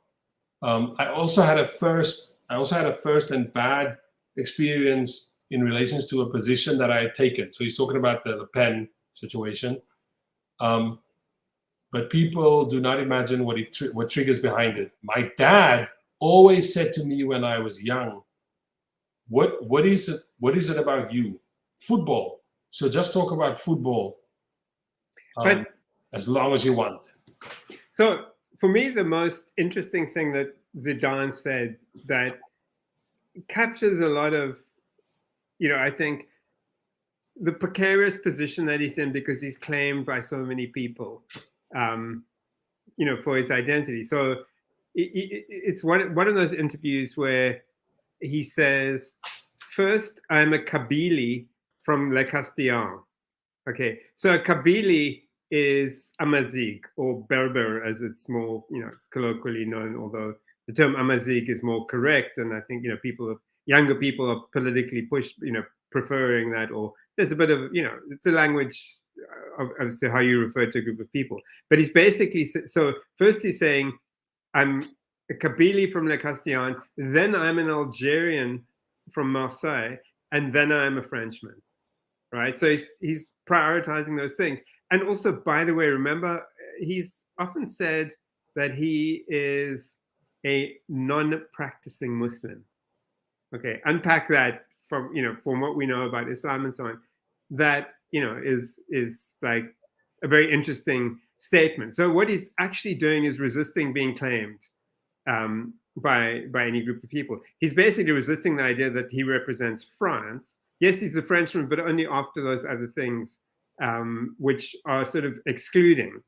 I also had a first and bad experience in relation to a position that I had taken." So he's talking about the Le Pen situation. But people do not imagine what triggers behind it. My dad always said to me when I was young, what is it about you? Football. So just talk about football as long as you want." So for me, the most interesting thing that Zidane said that captures a lot of, I think, the precarious position that he's in because he's claimed by so many people, for his identity. So it's one of those interviews where he says, first, I'm a Kabili from Le Castellan. Okay, so a Kabili is Amazigh, or Berber as it's more, colloquially known, although the term Amazigh is more correct. And I think, younger people are politically pushed, preferring that, or there's a bit of, it's a language as to how you refer to a group of people. But he's basically, so first he's saying, I'm a Kabili from Le Castellan, then I'm an Algerian from Marseille, and then I'm a Frenchman, right? So he's prioritizing those things. And also, by the way, remember, he's often said that he is a non-practicing Muslim. Okay, unpack that from what we know about Islam and so on. That is like a very interesting statement. So what he's actually doing is resisting being claimed by any group of people. He's basically resisting the idea that he represents France. Yes, he's a Frenchman, but only after those other things, which are sort of excluding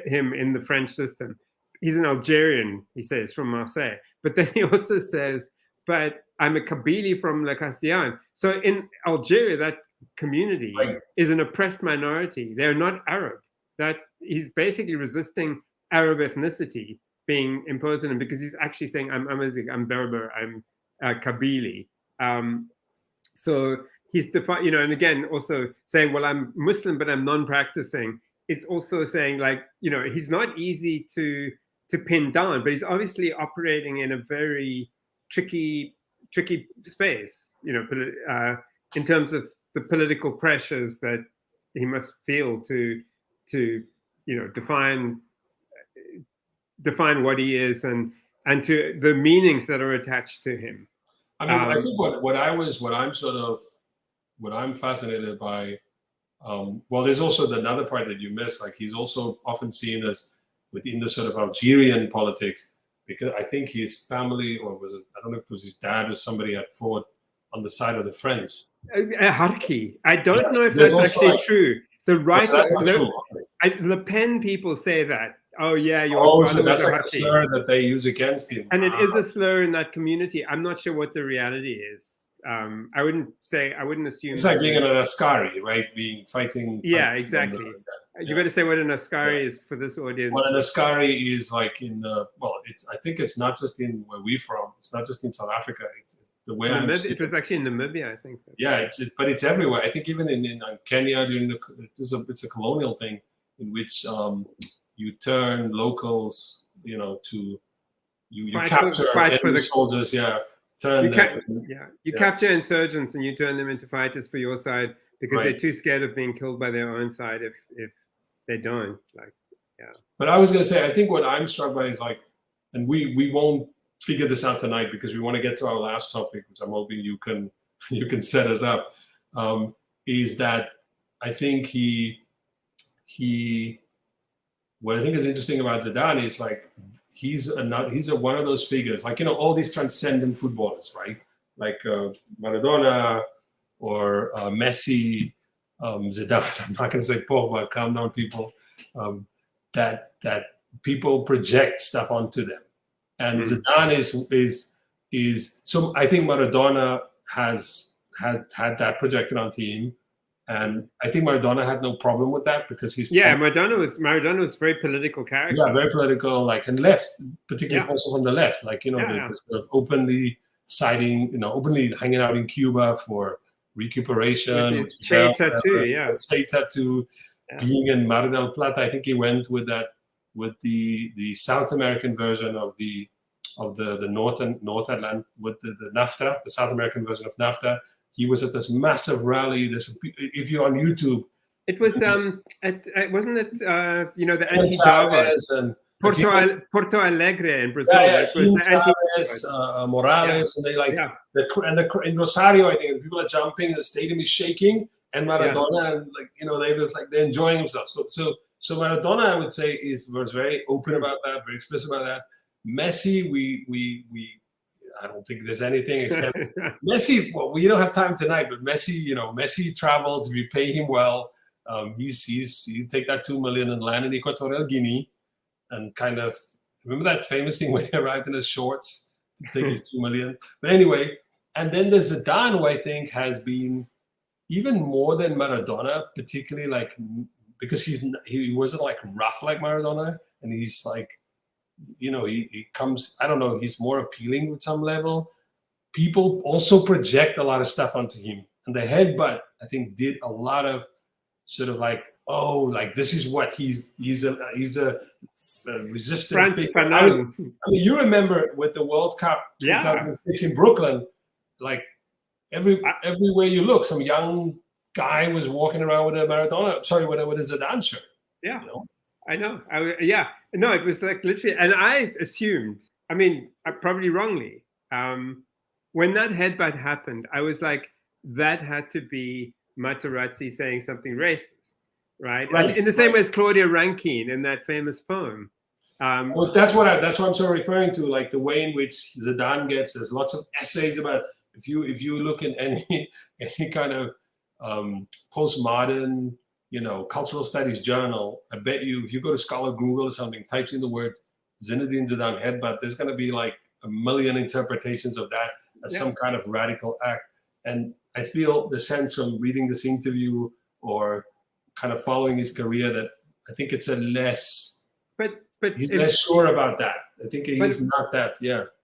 him in the French system. He's an Algerian, he says, from Marseille. But then he also says, but I'm a Kabili from Le Castellan. So in Algeria, that community is an oppressed minority. They're not Arab. That he's basically resisting Arab ethnicity being imposed on him, because he's actually saying, I'm Amazigh, I'm Berber, I'm Kabili. So he's defined, and again, also saying, well, I'm Muslim, but I'm non-practicing. It's also saying, like, he's not easy to pin down, but he's obviously operating in a very tricky space, in terms of the political pressures that he must feel to define what he is and to the meanings that are attached to him. I mean, I think what I'm fascinated by, well, there's also another part that you missed. Like, he's also often seen as within the sort of Algerian politics, because I think his family, or I don't know if it was his dad or somebody, had fought on the side of the French. Harki. I don't know if that's actually true. The right, Le Pen people say that. Oh yeah, so that's like a slur that they use against him. And it is a slur in that community. I'm not sure what the reality is. I wouldn't assume. It's like being an Askari, right? Fighting. Yeah, exactly. You better say what an Askari is for this audience. Well, an Askari is like I think it's not just in where we're from. It's not just in South Africa. It was actually in Namibia, I think. Yeah, but it's everywhere. I think even in Kenya, it's a colonial thing in which you turn locals, to you capture the soldiers. Yeah, you capture insurgents and you turn them into fighters for your side, because they're too scared of being killed by their own side if they don't. But I was going to say, I think what I'm struck by is, like, and we won't figure this out tonight because we want to get to our last topic, which I'm hoping you can set us up. Is that I think what I think is interesting about Zidane is, like, he's one of those figures, like, all these transcendent footballers, right? Like Maradona or Messi, Zidane. I'm not going to say Pogba. Calm down, people. That people project stuff onto them, and Zidane is so. I think Maradona has had that projected onto him. And I think Maradona had no problem with that, because he's Maradona was very political character. Yeah, very political, like, and left, particularly also from the left, like, the sort of openly citing, openly hanging out in Cuba for recuperation. With his Che tattoo, Che tattoo, being in Mar del Plata. I think he went with the South American version of the North Atlantic, with the NAFTA, the South American version of NAFTA. He was at this massive rally. If you're on YouTube, it was wasn't it the anti-Davos and Porto Alegre in Brazil. Yeah, Chavez, Morales, and they in Rosario, I think people are jumping, the stadium is shaking, and Maradona, they're enjoying themselves. So Maradona, I would say, was very open about that, very explicit about that. Messi, we I don't think there's anything except Messi. Well, we don't have time tonight, but Messi, Messi travels. We pay him well. You take that $2 million and land in Equatorial Guinea, and kind of, remember that famous thing when he arrived in his shorts to take his 2 million? But anyway, and then there's Zidane, who I think has been even more than Maradona, particularly like because he wasn't like rough like Maradona, and he's like, you know, he comes, I don't know, he's more appealing with some level. People also project a lot of stuff onto him, and the headbutt I think did a lot of sort of like, oh, like this is what he's a resistant figure. I mean, you remember with the World Cup 2006 in Brooklyn, like everywhere you look, some young guy was walking around with a Maradona, sorry, with a Zidane shirt. Yeah, you know? I know. No, it was like literally, and I assumed, I mean, probably wrongly, when that headbutt happened, I was like, that had to be Materazzi saying something racist, right? And in the same way as Claudia Rankine in that famous poem. That's what I'm sort of referring to, like the way in which Zidane gets. There's lots of essays about. If you look in any kind of postmodern, you know, cultural studies journal, I bet you if you go to Scholar Google or something, types in the word Zinedine Zidane headbutt, there's going to be like a million interpretations of that as some kind of radical act. And I feel the sense from reading this interview or kind of following his career that I think it's a less, but he's less sure about that. I think he's not that,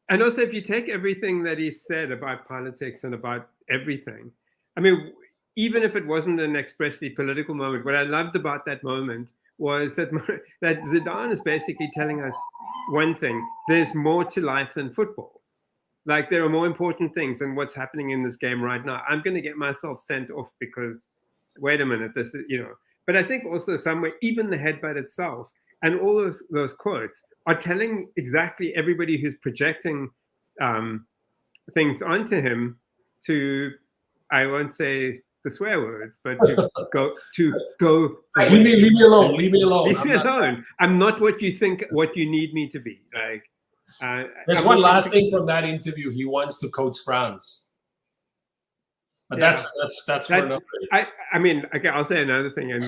And also, if you take everything that he said about politics and about everything, I mean, even if it wasn't an expressly political moment, what I loved about that moment was that Zidane is basically telling us one thing: there's more to life than football. Like there are more important things than what's happening in this game right now. I'm going to get myself sent off because, wait a minute, this is, you know. But I think also somewhere, even the headbutt itself and all those quotes are telling exactly everybody who's projecting things onto him to, I won't say the swear words, but to go. Leave me alone. Leave me alone. Leave me alone. I'm not what you think, what you need me to be. Like, there's one last thing from that interview. He wants to coach France, but that's for another. I mean, okay, I'll say another thing, and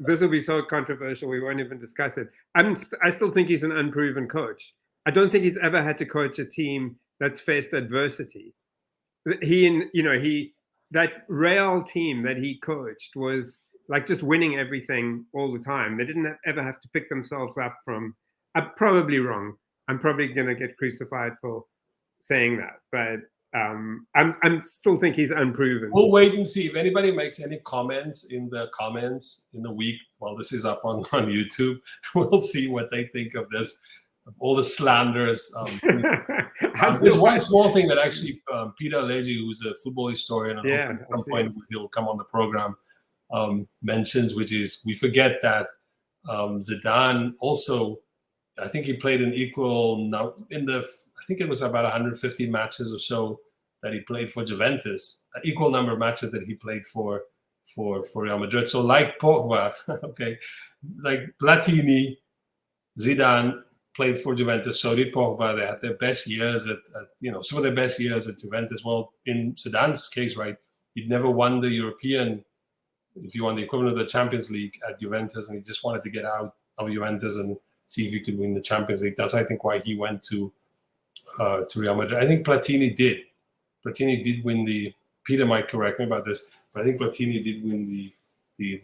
this will be so controversial we won't even discuss it. I still think he's an unproven coach. I don't think he's ever had to coach a team that's faced adversity. That Real team that he coached was like just winning everything all the time. They didn't ever have to pick themselves up from. I'm probably wrong. I'm probably going to get crucified for saying that, but I'm still think he's unproven. We'll wait and see if anybody makes any comments in the week while this is up on YouTube. We'll see what they think of this, of all the slanders. There's one small thing that actually Peter Alegi, who's a football historian, and at some point he'll come on the program, mentions, which is we forget that Zidane also, I think he played an equal I think it was about 150 matches or so that he played for Juventus, an equal number of matches that he played for Real Madrid. So like Pogba, okay, like Platini, Zidane played for Juventus, so did Pogba. They had their best years at some of their best years at Juventus. Well, in Zidane's case, right, he'd never won the European, if you want the equivalent of the Champions League at Juventus, and he just wanted to get out of Juventus and see if he could win the Champions League. That's, I think, why he went to Real Madrid. I think Platini did. Platini did win the. Peter might correct me about this, but I think Platini did win the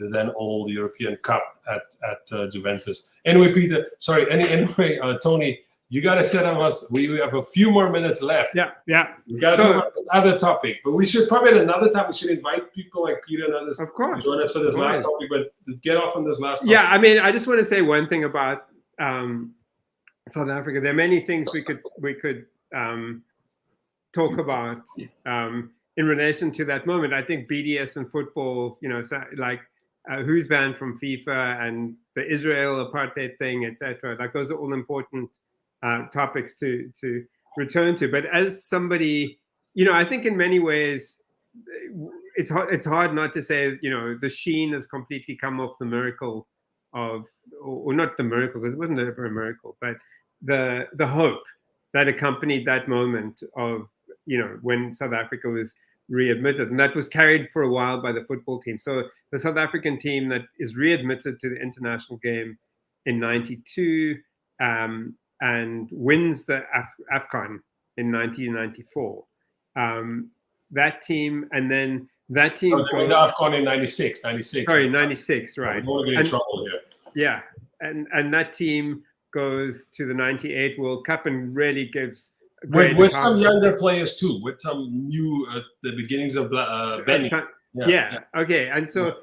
then old European Cup at Juventus. Anyway, Peter. Sorry. Anyway, Tony, you got to set up us. We have a few more minutes left. Yeah. We got to talk about this other topic, but we should probably at another time we should invite people like Peter and others, of course, to join us for this last topic. But to get off on this last topic. Yeah, I mean, I just want to say one thing about South Africa. There are many things we could talk about in relation to that moment. I think BDS and football, like who's banned from FIFA and the Israel apartheid thing, etc. Like those are all important topics to return to. But as somebody, I think in many ways it's hard not to say, the sheen has completely come off the miracle of, or not the miracle, because it wasn't ever a miracle, but the hope that accompanied that moment of, when South Africa was readmitted. And that was carried for a while by the football team. So the South African team that is readmitted to the international game in 92, and wins the AFCON in 1994. That team, and then that team they went to AFCON in 96. Sorry, 96, right. We don't want to get in trouble here. Yeah, and that team goes to the 98 World Cup and really gives with some younger players too, with some new at the beginnings of Benny. Okay, and so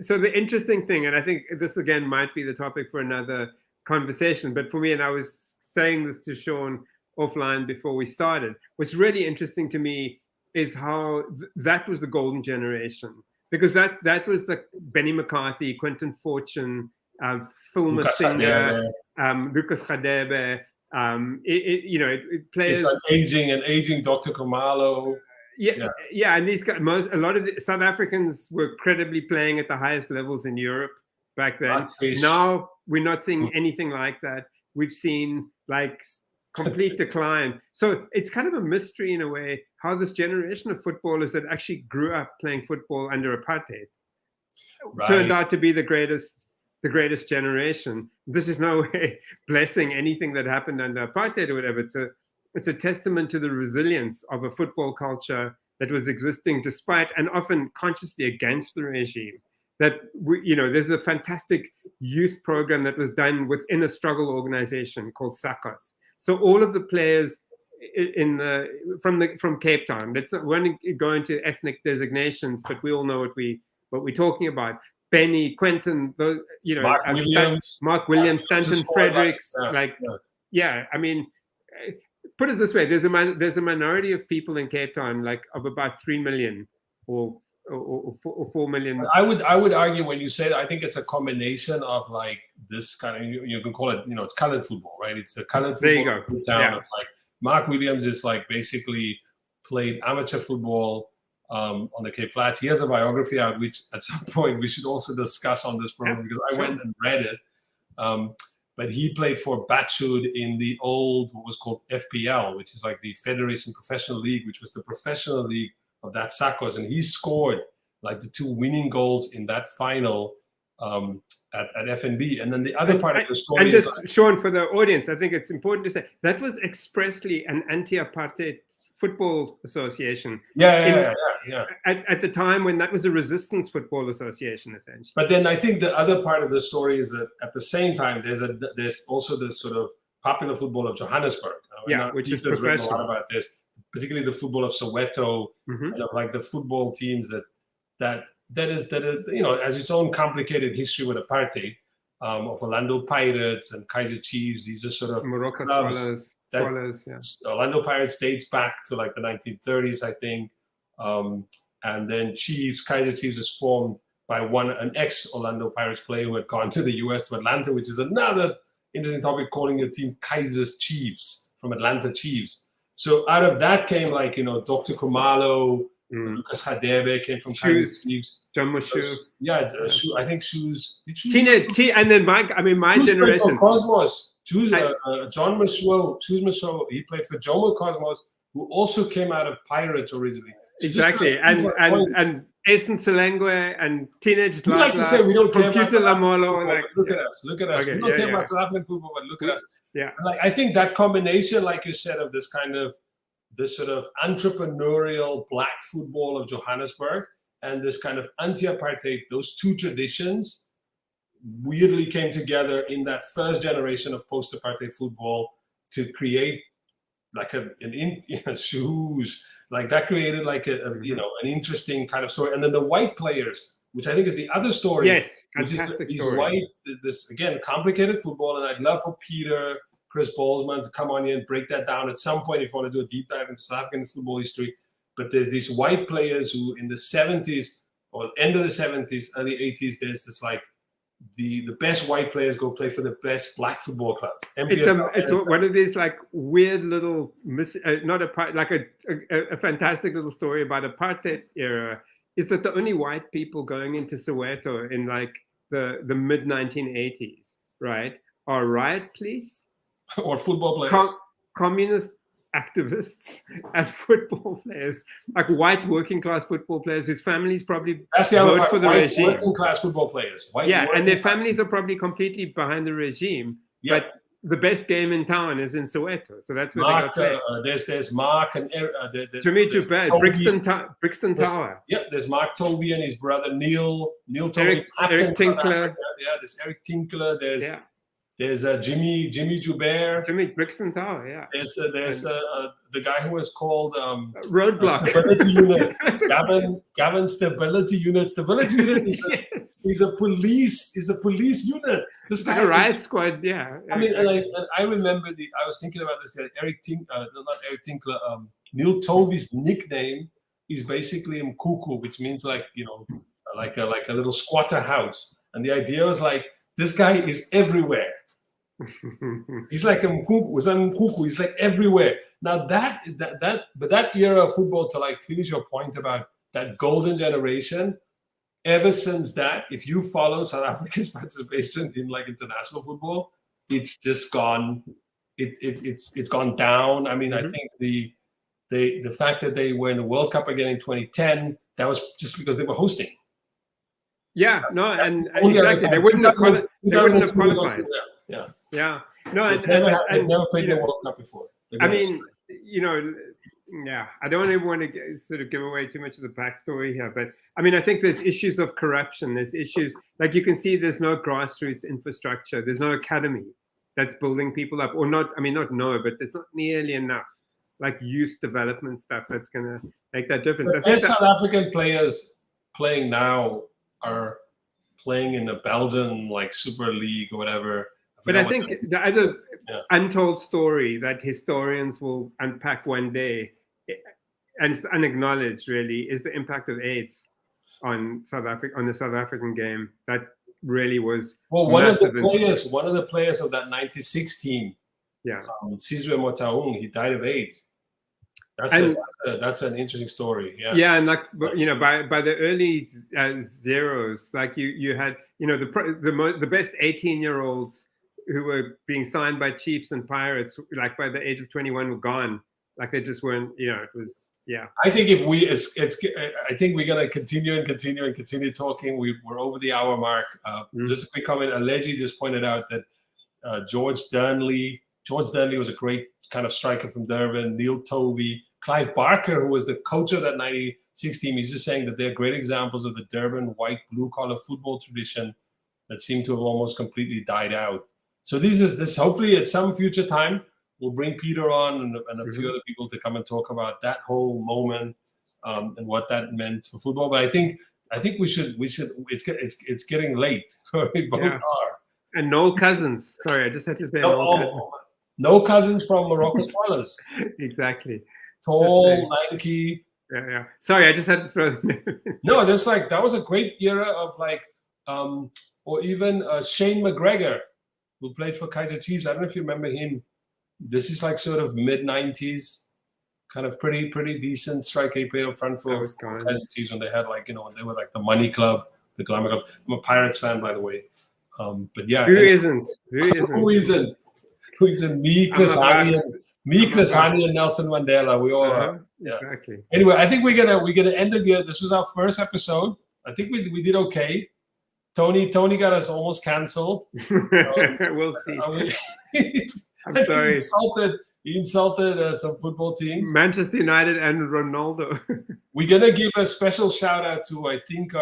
so the interesting thing, and I think this again might be the topic for another conversation, but for me, and I was saying this to Sean offline before we started, what's really interesting to me is how that was the golden generation, because that was the Benny McCarthy, Quentin Fortune, Phil Masinga, Lucas Radebe, it plays an aging Dr. Khumalo. Yeah, and these guys, a lot of the South Africans were credibly playing at the highest levels in Europe back then. Now we're not seeing anything like that. We've seen like complete decline. So it's kind of a mystery in a way how this generation of footballers that actually grew up playing football under apartheid turned out to be the greatest generation. This is no way blessing anything that happened under apartheid or whatever. It's a testament to the resilience of a football culture that was existing despite and often consciously against the regime. That there's a fantastic youth program that was done within a struggle organization called SACOS. So all of the players from Cape Town. Let's not go into ethnic designations, but we all know what we're talking about. Benny, Quentin, Mark Williams, Stanton Fredericks, I mean, put it this way: there's a minority of people in Cape Town, like of about 3 million or 4 million. I would argue when you say that, I think it's a combination of like this kind of, you can call it, it's colored football, right? It's the colored football. There you go. Of like Mark Williams is like basically played amateur football on the Cape Flats. He has a biography out, which at some point we should also discuss on this program, because I went and read it. But he played for Batchud in the old, what was called FPL, which is like the Federation Professional League, which was the professional league of that SACOS. And he scored like the 2 winning goals in that final at FNB. And then the other part of the story and just is... Sean, for the audience, I think it's important to say, that was expressly an anti-apartheid football association. Yeah. At the time when that was a resistance football association, essentially. But then I think the other part of the story is that at the same time, there's also the sort of popular football of Johannesburg. Which is written professional. a lot about this, particularly the football of Soweto, and of like the football teams that has its own complicated history with apartheid, of Orlando Pirates and Kaizer Chiefs. These are sort of Morocco clubs. Swallows, Orlando Pirates dates back to like the 1930s, I think. And then Kaizer Chiefs is formed by an ex-Orlando Pirates player who had gone to the US, to Atlanta, which is another interesting topic, calling your team Kaiser's Chiefs from Atlanta Chiefs. So out of that came like, Dr. Khumalo, Lucas Radebe came from Kaiser's Chiefs. John Mushu. I think Shoes. And then my generation. Cosmos. John Mushu, he played for Jomo Cosmos, who also came out of Pirates originally. So exactly, and Essen Selengwe and Teenage Lala. Like to say we don't care about Lamolo. Like, look at us. Okay, we don't care about South African football, but look at us. Yeah. Like, I think that combination, like you said, of this sort of entrepreneurial black football of Johannesburg and this kind of anti-apartheid, those two traditions weirdly came together in that first generation of post-apartheid football to create like shoes. Like that created like an interesting kind of story. And then the white players, which I think is the other story. Yes, fantastic these story. This again, complicated football. And I'd love for Chris Bolzmann to come on here and break that down at some point if you want to do a deep dive into South African football history. But there's these white players who in the 70s or end of the 70s, early 80s, there's this like the best white players go play for the best black football club. It's one of these like weird little a fantastic little story about apartheid era is that the only white people going into Soweto in like the mid 1980s, right, are riot police or football players, communist activists and football players, like white working class football players whose families probably vote for the regime. Working class football players, and their families are probably completely behind the regime. Yeah. the best game in town is in Soweto, so that's where Mark, they go play. there's Mark and To meet you, Brixton there's, Tower. Yep, there's Mark Tovey and his brother Neil Tovey, Eric Tinkler. Yeah, there's Eric Tinkler. There's Jimmy Joubert. Jimmy Brixton Tower, yeah. There's the guy who was called Roadblock. Stability Unit. Gavin Stability Unit. Stability Unit is a police unit. This guy, a riot squad, yeah. I mean, and I remember I was thinking about this. Neil Tovey's nickname is basically Mkuku, which means like a little squatter house. And the idea was like, this guy is everywhere. He's like a Mkuku. He's like everywhere. Now that era of football, to like finish your point about that golden generation, ever since that, if you follow South Africa's participation in like international football, it's just gone. It's gone down. I mean, I think the fact that they were in the World Cup again in 2010, that was just because they were hosting. Yeah, no, and exactly, they wouldn't have qualified. Yeah. No, they've never played the World Cup before. I mean, yeah, I don't even want to sort of give away too much of the backstory here, but I mean, I think there's issues of corruption. There's issues, like you can see there's no grassroots infrastructure. There's no academy that's building people up, or not, I mean, not no, but there's not nearly enough like youth development stuff that's going to make that difference. The best South African players playing now are playing in the Belgian like Super League or whatever. But I think the other untold story that historians will unpack one day, and it's unacknowledged really, is the impact of AIDS on South Africa, on the South African game. That really was one of the players of that '96 team, Sizwe Motaung, he died of AIDS. That's an interesting story. Yeah, and like by the early zeros, like you had the best 18-year-olds who were being signed by Chiefs and Pirates, like by the age of 21, were gone. Like they just weren't. It was I think I think we're gonna continue talking. We're over the hour mark. Just a quick comment. Alegi just pointed out that George Durnley was a great kind of striker from Durban. Neil Tovey, Clive Barker, who was the coach of that '96 team, he's just saying that they're great examples of the Durban white blue-collar football tradition that seemed to have almost completely died out. So this hopefully at some future time we'll bring Peter on and a few other people to come and talk about that whole moment and what that meant for football. But I think we should. It's getting late. We both are. And Noel Cousins. Sorry, I just had to say Noel Cousins. No Cousins from Morocco Spoilers. Exactly. Tall, lanky. Yeah. Sorry, I just had to throw them in. No, that was a great era of like, or even Shane McGregor, who played for Kaizer Chiefs. I don't know if you remember him. This is like sort of mid-90s, kind of pretty decent striker. He played up front for Kaizer Chiefs when they had like, when they were like the Money Club, the Glamour Club. I'm a Pirates fan, by the way. But yeah. Who isn't? Who isn't? Me, Chris Hani, and Nelson Mandela. We all are. Yeah. Exactly. Anyway, I think we're gonna end it here. This was our first episode. I think we did okay. Tony got us almost cancelled. We'll see. I'm sorry. He insulted some football teams. Manchester United and Ronaldo. We're gonna give a special shout out to I think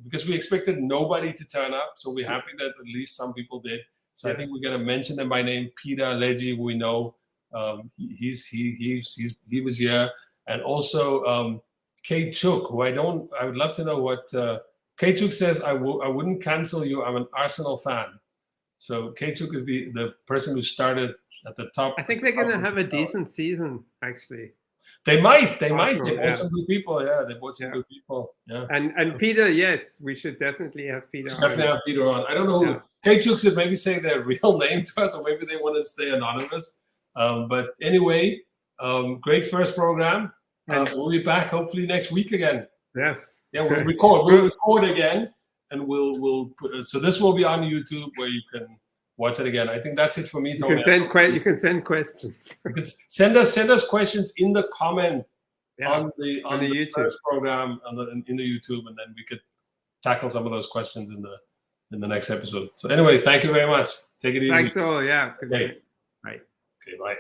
because we expected nobody to turn up, so we're happy that at least some people did. So I think we're gonna mention them by name. Peter Alegi, we know he was here, and also Kate Chook, who I would love to know what Kate Chook says. I wouldn't cancel you. I'm an Arsenal fan. So Kate Chook is the person who started at the top. I think they're gonna have a decent season, actually. They might. They bought some good people. Yeah, they bought some good people. Yeah. And Peter, yes, we should definitely have Peter. Have Peter on. I don't know who. Kate Chook should maybe say their real name to us, or maybe they want to stay anonymous. But anyway, great first program. We'll be back hopefully next week again. Yes. Yeah, we'll record. We'll record again, and we'll put. So this will be on YouTube where you can watch it again. I think that's it for me, Tony. You can send questions. Send us questions in the comment on the YouTube first program in the YouTube, and then we could tackle some of those questions in in the next episode. So anyway, thank you very much. Take it easy. Thanks all. Yeah. Good Okay. night. Bye. Okay, bye.